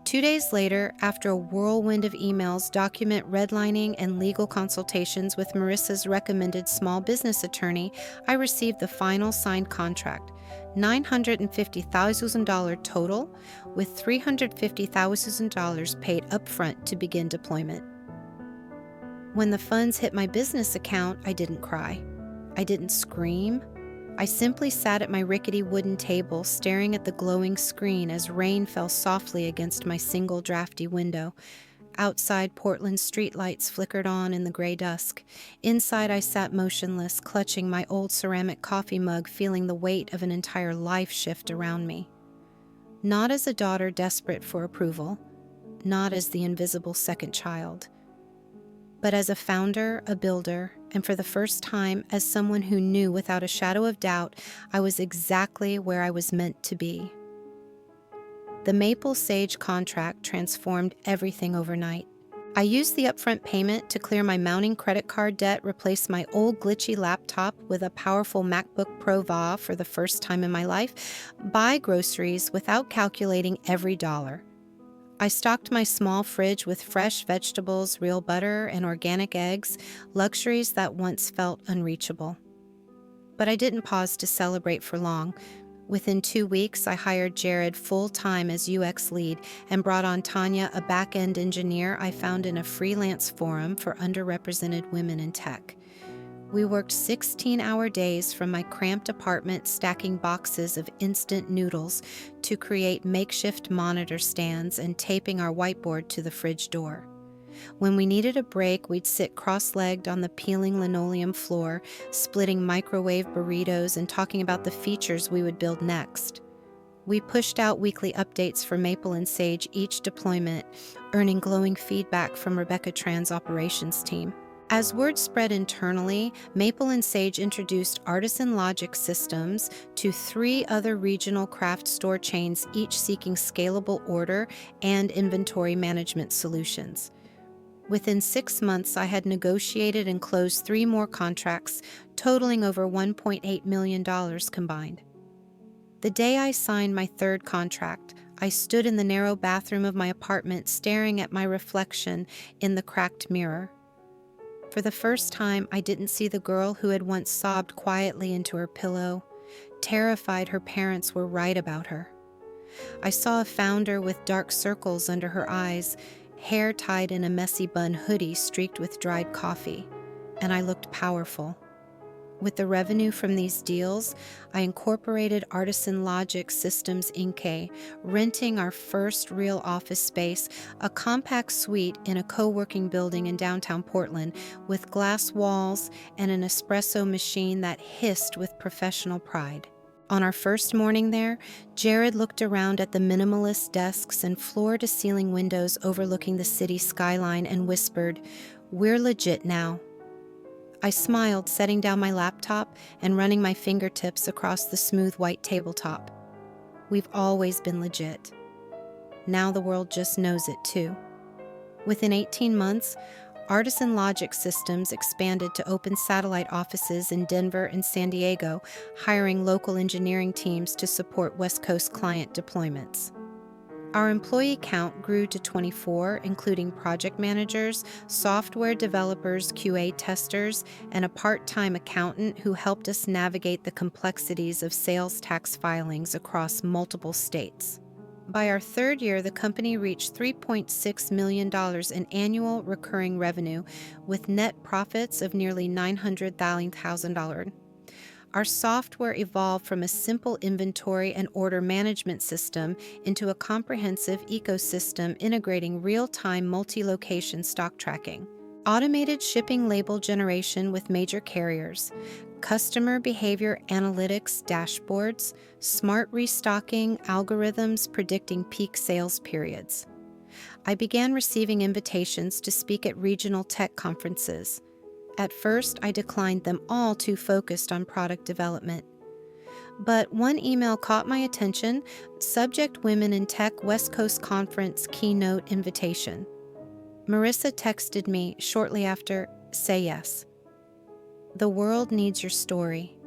2 days later, after a whirlwind of emails, document redlining, and legal consultations with Marissa's recommended small business attorney, I received the final signed contract, $950,000 total, with $350,000 paid upfront to begin deployment. When the funds hit my business account, I didn't cry. I didn't scream. I simply sat at my rickety wooden table, staring at the glowing screen as rain fell softly against my single drafty window. Outside, Portland's streetlights flickered on in the gray dusk. Inside, I sat motionless, clutching my old ceramic coffee mug, feeling the weight of an entire life shift around me. Not as a daughter desperate for approval, not as the invisible second child, but as a founder, a builder, and for the first time, as someone who knew without a shadow of doubt I was exactly where I was meant to be. The Maple Sage contract transformed everything overnight. I used the upfront payment to clear my mounting credit card debt, replace my old glitchy laptop with a powerful MacBook Pro VA for the first time in my life, buy groceries without calculating every dollar. I stocked my small fridge with fresh vegetables, real butter, and organic eggs, luxuries that once felt unreachable. But I didn't pause to celebrate for long. Within 2 weeks, I hired Jared full-time as UX lead and brought on Tanya, a back-end engineer I found in a freelance forum for underrepresented women in tech. We worked 16-hour days from my cramped apartment, stacking boxes of instant noodles to create makeshift monitor stands and taping our whiteboard to the fridge door. When we needed a break, we'd sit cross-legged on the peeling linoleum floor, splitting microwave burritos and talking about the features we would build next. We pushed out weekly updates for Maple and Sage each deployment, earning glowing feedback from Rebecca Tran's operations team. As word spread internally, Maple and Sage introduced Artisan Logic systems to 3 other regional craft store chains, each seeking scalable order and inventory management solutions. Within 6 months, I had negotiated and closed 3 more contracts, totaling over $1.8 million combined. The day I signed my 3rd contract, I stood in the narrow bathroom of my apartment, staring at my reflection in the cracked mirror. For the first time, I didn't see the girl who had once sobbed quietly into her pillow, terrified her parents were right about her. I saw a founder with dark circles under her eyes, hair tied in a messy bun hoodie streaked with dried coffee, and I looked powerful. With the revenue from these deals, I incorporated Artisan Logic Systems Inc., renting our first real office space, a compact suite in a co-working building in downtown Portland with glass walls and an espresso machine that hissed with professional pride. On our first morning there, Jared looked around at the minimalist desks and floor-to-ceiling windows overlooking the city skyline and whispered, "We're legit now." I smiled, setting down my laptop and running my fingertips across the smooth white tabletop. We've always been legit. Now the world just knows it too. Within 18 months, Artisan Logic Systems expanded to open satellite offices in Denver and San Diego, hiring local engineering teams to support West Coast client deployments. Our employee count grew to 24, including project managers, software developers, QA testers, and a part-time accountant who helped us navigate the complexities of sales tax filings across multiple states. By our 3rd year, the company reached $3.6 million in annual recurring revenue, with net profits of nearly $900,000. Our software evolved from a simple inventory and order management system into a comprehensive ecosystem integrating real-time multi-location stock tracking, automated shipping label generation with major carriers, customer behavior analytics dashboards, smart restocking algorithms predicting peak sales periods. I began receiving invitations to speak at regional tech conferences. At first, I declined them all, too focused on product development. But one email caught my attention: Subject Women in Tech West Coast Conference Keynote Invitation. Marissa texted me shortly after, "Say yes. The world needs your story."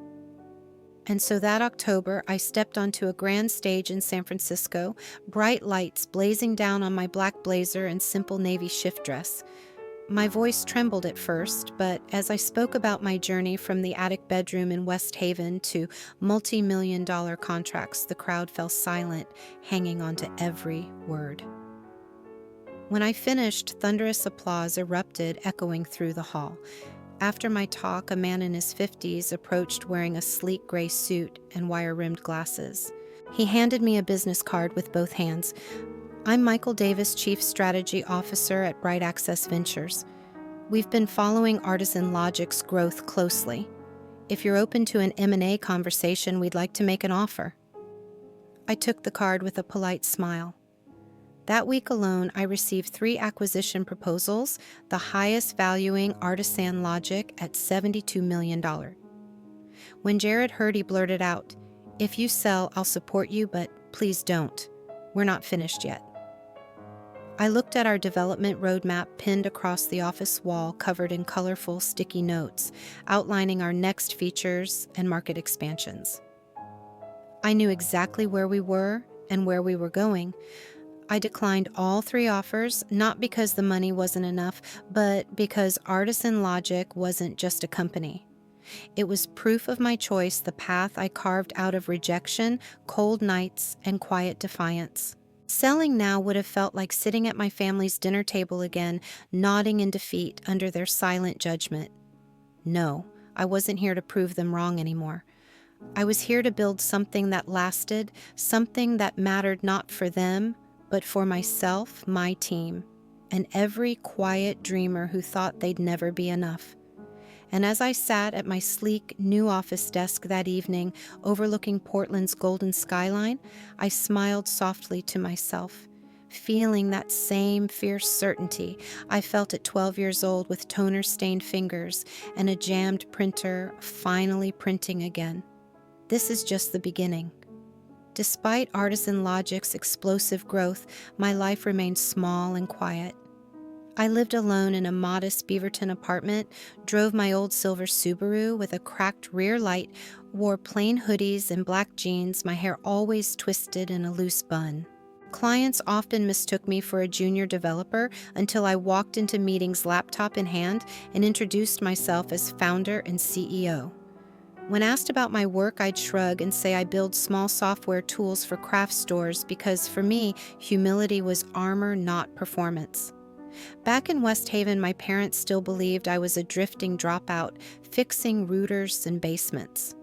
And so that October, I stepped onto a grand stage in San Francisco, bright lights blazing down on my black blazer and simple navy shift dress. My voice trembled at first, but as I spoke about my journey from the attic bedroom in West Haven to multi-million-dollar contracts, the crowd fell silent, hanging on to every word. When I finished, thunderous applause erupted, echoing through the hall. After my talk, a man in his 50s approached wearing a sleek gray suit and wire-rimmed glasses. He handed me a business card with both hands. "I'm Michael Davis, Chief Strategy Officer at Bright Access Ventures. We've been following Artisan Logic's growth closely. If you're open to an M&A conversation, we'd like to make an offer." I took the card with a polite smile. That week alone, I received 3 acquisition proposals, the highest valuing Artisan Logic at $72 million. When Jared heard, he blurted out, "If you sell, I'll support you, but please don't. We're not finished yet." I looked at our development roadmap pinned across the office wall, covered in colorful sticky notes, outlining our next features and market expansions. I knew exactly where we were and where we were going. I declined all 3 offers, not because the money wasn't enough, but because Artisan Logic wasn't just a company. It was proof of my choice, the path I carved out of rejection, cold nights, and quiet defiance. Selling now would have felt like sitting at my family's dinner table again, nodding in defeat under their silent judgment. No, I wasn't here to prove them wrong anymore. I was here to build something that lasted, something that mattered not for them, but for myself, my team, and every quiet dreamer who thought they'd never be enough. And as I sat at my sleek new office desk that evening, overlooking Portland's golden skyline, I smiled softly to myself, feeling that same fierce certainty I felt at 12 years old with toner-stained fingers and a jammed printer finally printing again. This is just the beginning. Despite Artisan Logic's explosive growth, my life remained small and quiet. I lived alone in a modest Beaverton apartment, drove my old silver Subaru with a cracked rear light, wore plain hoodies and black jeans, my hair always twisted in a loose bun. Clients often mistook me for a junior developer until I walked into meetings laptop in hand and introduced myself as founder and CEO. When asked about my work, I'd shrug and say I build small software tools for craft stores because for me, humility was armor, not performance. Back in West Haven, my parents still believed I was a drifting dropout, fixing routers and basements.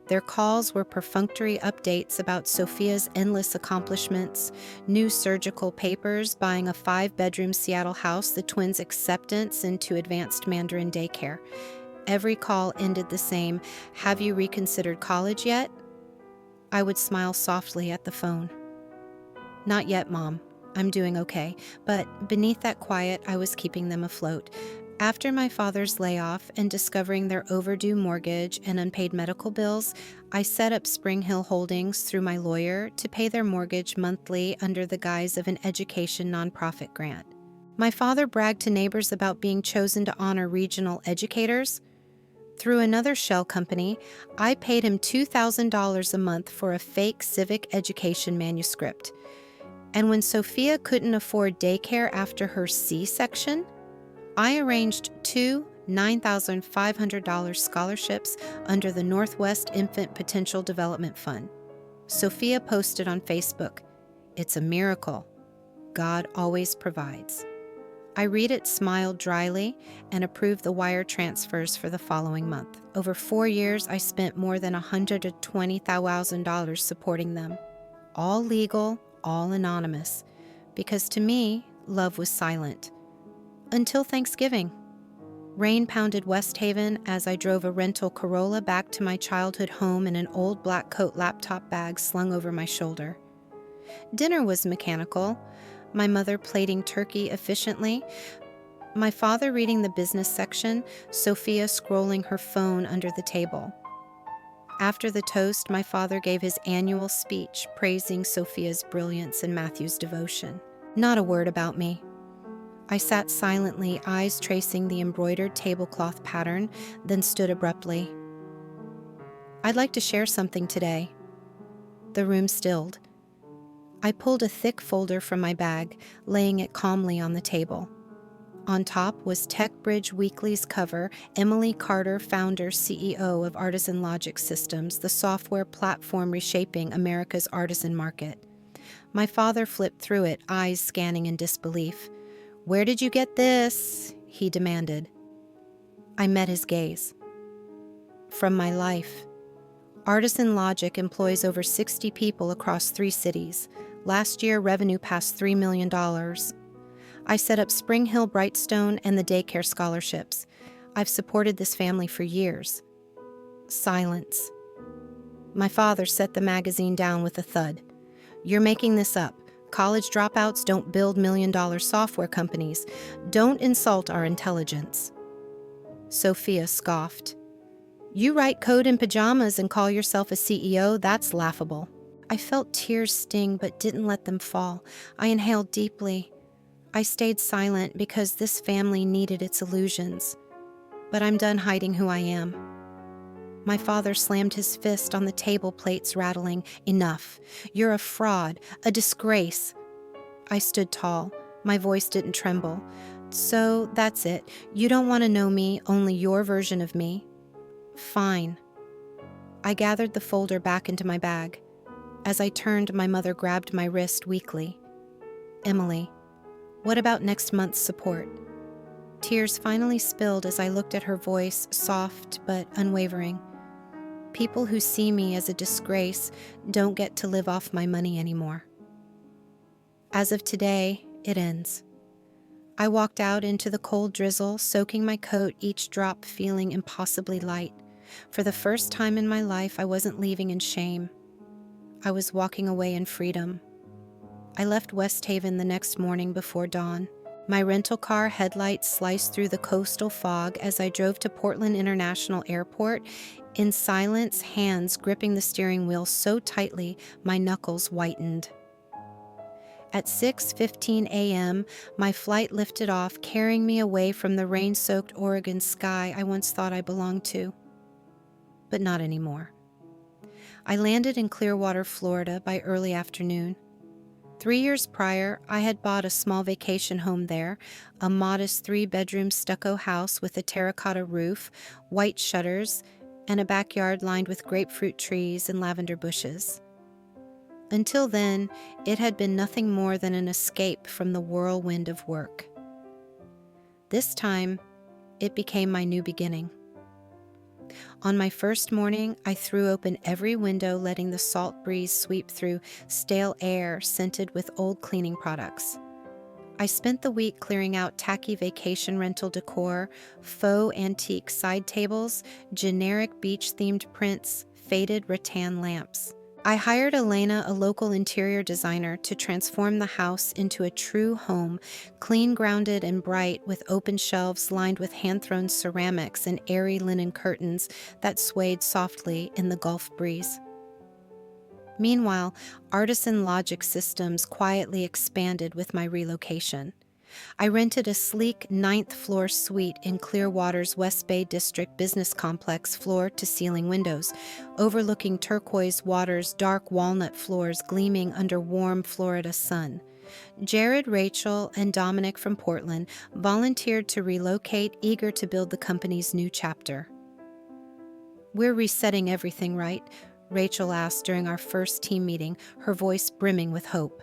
Their calls were perfunctory updates about Sophia's endless accomplishments, new surgical papers, buying a 5-bedroom Seattle house, the twins' acceptance into advanced Mandarin daycare. Every call ended the same: "Have you reconsidered college yet?" I would smile softly at the phone. "Not yet, Mom. I'm doing okay." But beneath that quiet, I was keeping them afloat. After my father's layoff and discovering their overdue mortgage and unpaid medical bills, I set up Spring Hill Holdings through my lawyer to pay their mortgage monthly under the guise of an education nonprofit grant. My father bragged to neighbors about being chosen to honor regional educators. Through another shell company, I paid him $2,000 a month for a fake civic education manuscript. And when Sophia couldn't afford daycare after her C-section, I arranged 2 $9,500 scholarships under the Northwest Infant Potential Development Fund. Sophia posted on Facebook, "It's a miracle. God always provides." I read it, smiled dryly, and approved the wire transfers for the following month. Over 4 years, I spent more than $120,000 supporting them. All legal, all anonymous, because to me, love was silent. Until Thanksgiving. Rain pounded West Haven as I drove a rental Corolla back to my childhood home in an old black coat laptop bag slung over my shoulder. Dinner was mechanical, my mother plating turkey efficiently, my father reading the business section, Sophia scrolling her phone under the table. After the toast, my father gave his annual speech praising Sophia's brilliance and Matthew's devotion. Not a word about me. I sat silently, eyes tracing the embroidered tablecloth pattern, then stood abruptly. "I'd like to share something today." The room stilled. I pulled a thick folder from my bag, laying it calmly on the table. On top was TechBridge Weekly's cover, Emily Carter, founder, CEO of Artisan Logic Systems, the software platform reshaping America's artisan market. My father flipped through it, eyes scanning in disbelief. "Where did you get this?" he demanded. I met his gaze. "From my life. Artisan Logic employs over 60 people across 3 cities. Last year, revenue passed $3 million. I set up Spring Hill Brightstone and the daycare scholarships. I've supported this family for years." Silence. My father set the magazine down with a thud. "You're making this up. College dropouts don't build million-dollar software companies. Don't insult our intelligence." Sophia scoffed. "You write code in pajamas and call yourself a CEO? That's laughable." I felt tears sting but didn't let them fall. I inhaled deeply. I stayed silent because this family needed its illusions. But I'm done hiding who I am. My father slammed his fist on the table, plates rattling. "Enough. You're a fraud, a disgrace." I stood tall. My voice didn't tremble. "So that's it. You don't want to know me, only your version of me? Fine." I gathered the folder back into my bag. As I turned, my mother grabbed my wrist weakly. "Emily, what about next month's support?" Tears finally spilled as I looked at her, voice soft but unwavering. "People who see me as a disgrace don't get to live off my money anymore. As of today, it ends." I walked out into the cold drizzle, soaking my coat, each drop feeling impossibly light. For the first time in my life, I wasn't leaving in shame. I was walking away in freedom. I left West Haven the next morning before dawn. My rental car headlights sliced through the coastal fog as I drove to Portland International Airport, in silence, hands gripping the steering wheel so tightly my knuckles whitened. At 6:15 a.m., my flight lifted off, carrying me away from the rain-soaked Oregon sky I once thought I belonged to. But not anymore. I landed in Clearwater, Florida by early afternoon. 3 years prior, I had bought a small vacation home there, a modest 3-bedroom stucco house with a terracotta roof, white shutters, and a backyard lined with grapefruit trees and lavender bushes. Until then, it had been nothing more than an escape from the whirlwind of work. This time, it became my new beginning. On my first morning, I threw open every window, letting the salt breeze sweep through stale air scented with old cleaning products. I spent the week clearing out tacky vacation rental decor, faux antique side tables, generic beach-themed prints, faded rattan lamps. I hired Elena, a local interior designer, to transform the house into a true home, clean, grounded, and bright, with open shelves lined with hand-thrown ceramics and airy linen curtains that swayed softly in the Gulf breeze. Meanwhile, Artisan Logic Systems quietly expanded with my relocation. I rented a sleek 9th-floor suite in Clearwater's West Bay District business complex, floor-to-ceiling windows, overlooking turquoise water's dark walnut floors gleaming under warm Florida sun. Jared, Rachel, and Dominic from Portland volunteered to relocate, eager to build the company's new chapter. "We're resetting everything, right?" Rachel asked during our first team meeting, her voice brimming with hope.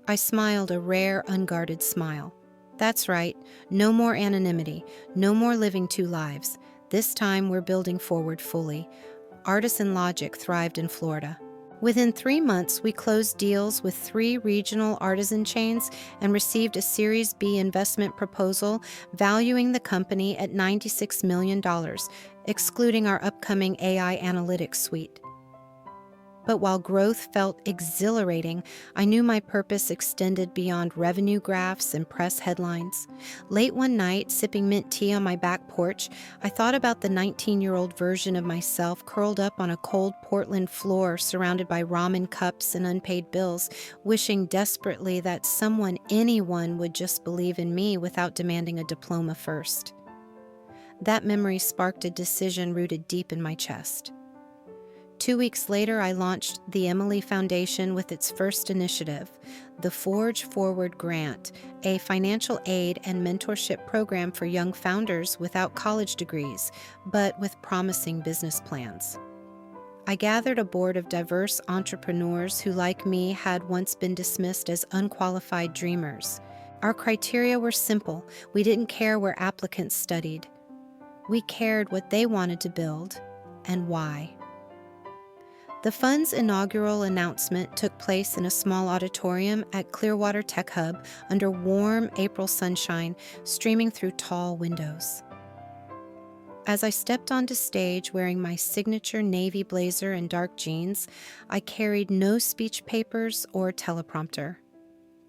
I smiled a rare, unguarded smile. That's right. No more anonymity. No more living two lives. This time we're building forward fully. Artisan Logic thrived in Florida. Within 3 months, we closed deals with 3 regional artisan chains and received a Series B investment proposal valuing the company at $96 million, excluding our upcoming AI analytics suite. But while growth felt exhilarating, I knew my purpose extended beyond revenue graphs and press headlines. Late one night, sipping mint tea on my back porch, I thought about the 19-year-old version of myself curled up on a cold Portland floor surrounded by ramen cups and unpaid bills, wishing desperately that anyone would just believe in me without demanding a diploma first. That memory sparked a decision rooted deep in my chest. 2 weeks later, I launched the Emily Foundation with its first initiative, the Forge Forward Grant, a financial aid and mentorship program for young founders without college degrees, but with promising business plans. I gathered a board of diverse entrepreneurs who, like me, had once been dismissed as unqualified dreamers. Our criteria were simple. We didn't care where applicants studied. We cared what they wanted to build and why. The fund's inaugural announcement took place in a small auditorium at Clearwater Tech Hub under warm April sunshine streaming through tall windows. As I stepped onto stage wearing my signature navy blazer and dark jeans, I carried no speech papers or teleprompter,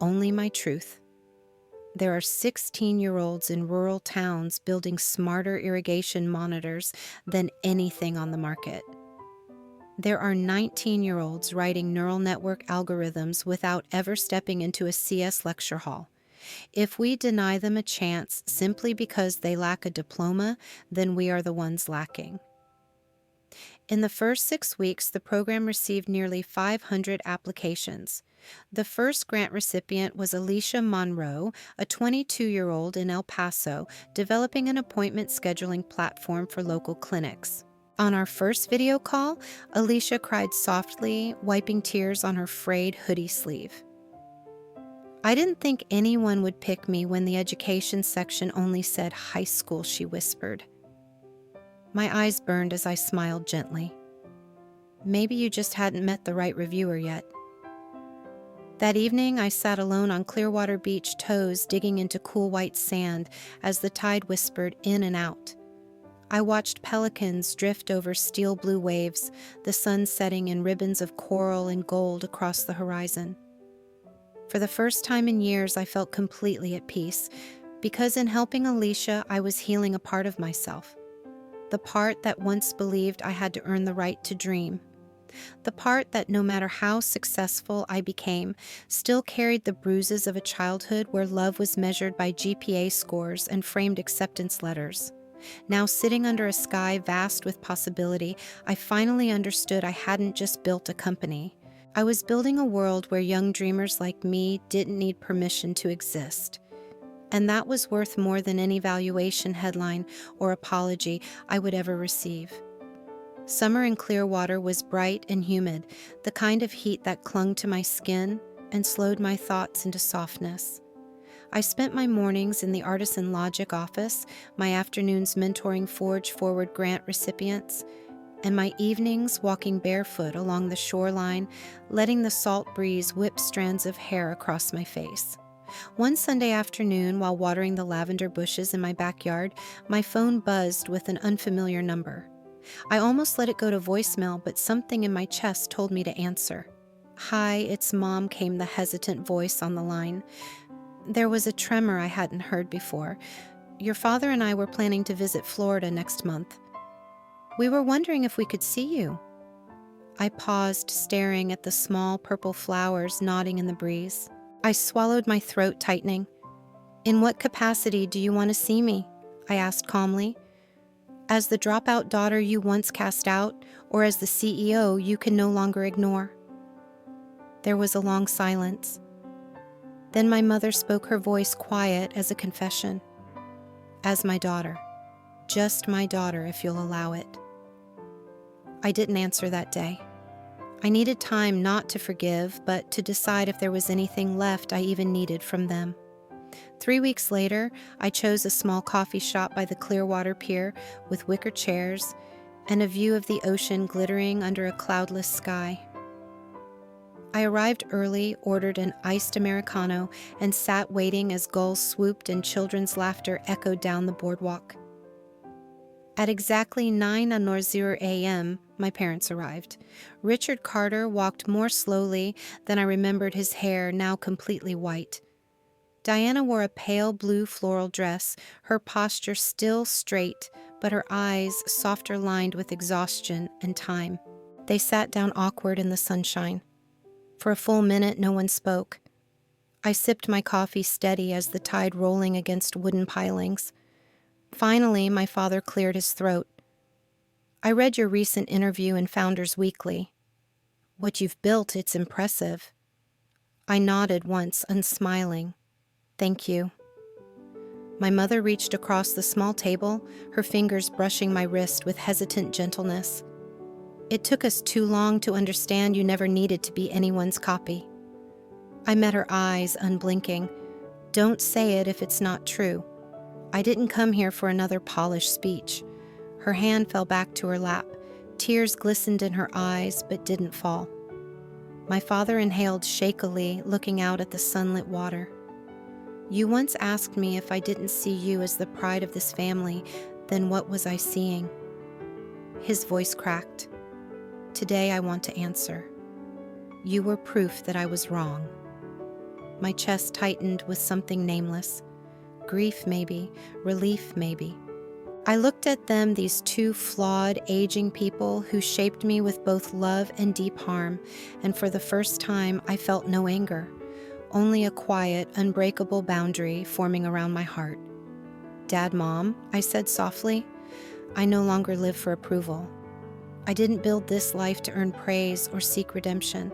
only my truth. There are 16-year-olds in rural towns building smarter irrigation monitors than anything on the market. There are 19-year-olds writing neural network algorithms without ever stepping into a CS lecture hall. If we deny them a chance simply because they lack a diploma, then we are the ones lacking. In the first 6 weeks, the program received nearly 500 applications. The first grant recipient was Alicia Monroe, a 22-year-old in El Paso, developing an appointment scheduling platform for local clinics. On our first video call, Alicia cried softly, wiping tears on her frayed hoodie sleeve. I didn't think anyone would pick me when the education section only said high school, she whispered. My eyes burned as I smiled gently. Maybe you just hadn't met the right reviewer yet. That evening, I sat alone on Clearwater Beach, toes digging into cool white sand as the tide whispered in and out. I watched pelicans drift over steel blue waves, the sun setting in ribbons of coral and gold across the horizon. For the first time in years, I felt completely at peace, because in helping Alicia, I was healing a part of myself. The part that once believed I had to earn the right to dream. The part that, no matter how successful I became, still carried the bruises of a childhood where love was measured by GPA scores and framed acceptance letters. Now, sitting under a sky vast with possibility, I finally understood I hadn't just built a company. I was building a world where young dreamers like me didn't need permission to exist. And that was worth more than any valuation headline or apology I would ever receive. Summer in Clearwater was bright and humid, the kind of heat that clung to my skin and slowed my thoughts into softness. I spent my mornings in the Artisan Logic office, my afternoons mentoring Forge Forward grant recipients, and my evenings walking barefoot along the shoreline, letting the salt breeze whip strands of hair across my face. One Sunday afternoon, while watering the lavender bushes in my backyard, my phone buzzed with an unfamiliar number. I almost let it go to voicemail, but something in my chest told me to answer. "Hi, it's Mom," came the hesitant voice on the line. There was a tremor I hadn't heard before. "Your father and I were planning to visit Florida next month. We were wondering if we could see you." I paused, staring at the small purple flowers nodding in the breeze. I swallowed, my throat tightening. "In what capacity do you want to see me?" I asked calmly. "As the dropout daughter you once cast out, or as the CEO you can no longer ignore?" There was a long silence. Then my mother spoke, her voice quiet as a confession. "As my daughter. Just my daughter, if you'll allow it." I didn't answer that day. I needed time not to forgive, but to decide if there was anything left I even needed from them. 3 weeks later, I chose a small coffee shop by the Clearwater Pier with wicker chairs and a view of the ocean glittering under a cloudless sky. I arrived early, ordered an iced Americano, and sat waiting as gulls swooped and children's laughter echoed down the boardwalk. At exactly 9:00 a.m., my parents arrived. Richard Carter walked more slowly than I remembered his hair, now completely white. Diana wore a pale blue floral dress, her posture still straight, but her eyes softer lined with exhaustion and time. They sat down awkward in the sunshine. For a full minute, no one spoke. I sipped my coffee steady as the tide rolling against wooden pilings. Finally, my father cleared his throat. "I read your recent interview in Founders Weekly. What you've built, it's impressive." I nodded once, unsmiling. "Thank you." My mother reached across the small table, her fingers brushing my wrist with hesitant gentleness. "It took us too long to understand you never needed to be anyone's copy." I met her eyes, unblinking. "Don't say it if it's not true. I didn't come here for another polished speech." Her hand fell back to her lap. Tears glistened in her eyes, but didn't fall. My father inhaled shakily, looking out at the sunlit water. "You once asked me if I didn't see you as the pride of this family, then what was I seeing?" His voice cracked. "Today I want to answer. You were proof that I was wrong." My chest tightened with something nameless. Grief maybe, relief maybe. I looked at them, these two flawed, aging people who shaped me with both love and deep harm, and for the first time I felt no anger, only a quiet, unbreakable boundary forming around my heart. "Dad, Mom," I said softly, "I no longer live for approval. I didn't build this life to earn praise or seek redemption.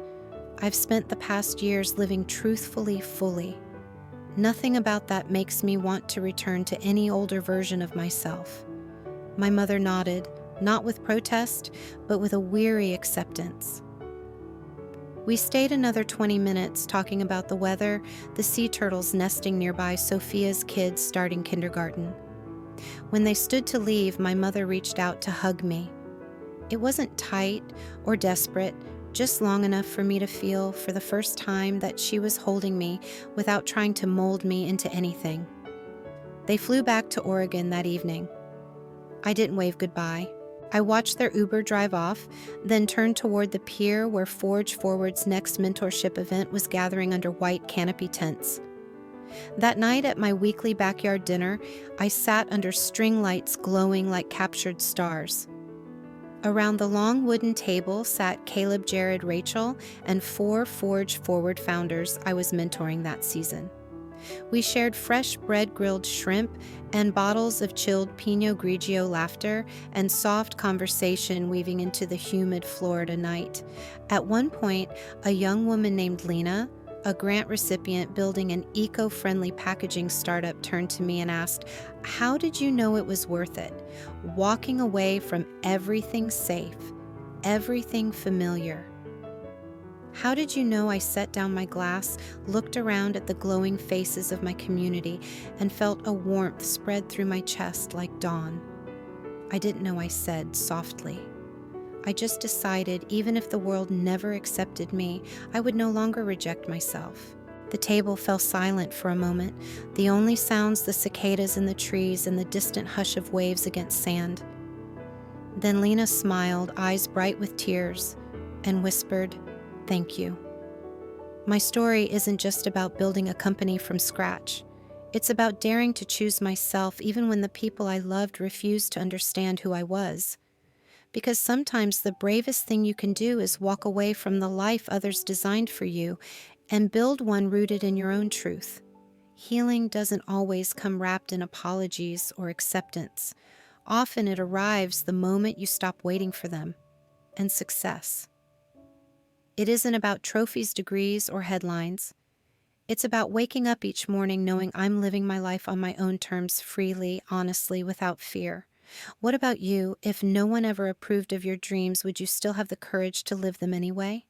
I've spent the past years living truthfully, fully. Nothing about that makes me want to return to any older version of myself." My mother nodded, not with protest, but with a weary acceptance. We stayed another 20 minutes talking about the weather, the sea turtles nesting nearby, Sophia's kids starting kindergarten. When they stood to leave, my mother reached out to hug me. It wasn't tight or desperate, just long enough for me to feel for the first time that she was holding me without trying to mold me into anything. They flew back to Oregon that evening. I didn't wave goodbye. I watched their Uber drive off, then turned toward the pier where Forge Forward's next mentorship event was gathering under white canopy tents. That night at my weekly backyard dinner, I sat under string lights glowing like captured stars. Around the long wooden table sat Caleb, Jared, Rachel, and 4 Forge Forward founders I was mentoring that season. We shared fresh bread-grilled shrimp and bottles of chilled Pinot Grigio laughter and soft conversation weaving into the humid Florida night. At one point, a young woman named Lena, a grant recipient building an eco-friendly packaging startup, turned to me and asked, "How did you know it was worth it? Walking away from everything safe, everything familiar. How did you know?" I set down my glass, looked around at the glowing faces of my community, and felt a warmth spread through my chest like dawn. "I didn't know," I said softly. "I just decided even if the world never accepted me, I would no longer reject myself." The table fell silent for a moment, the only sounds the cicadas in the trees and the distant hush of waves against sand. Then Lena smiled, eyes bright with tears, and whispered, "Thank you." My story isn't just about building a company from scratch. It's about daring to choose myself even when the people I loved refused to understand who I was. Because sometimes the bravest thing you can do is walk away from the life others designed for you and build one rooted in your own truth. Healing doesn't always come wrapped in apologies or acceptance. Often it arrives the moment you stop waiting for them. And success. It isn't about trophies, degrees, or headlines. It's about waking up each morning knowing I'm living my life on my own terms, freely, honestly, without fear. What about you? If no one ever approved of your dreams, would you still have the courage to live them anyway?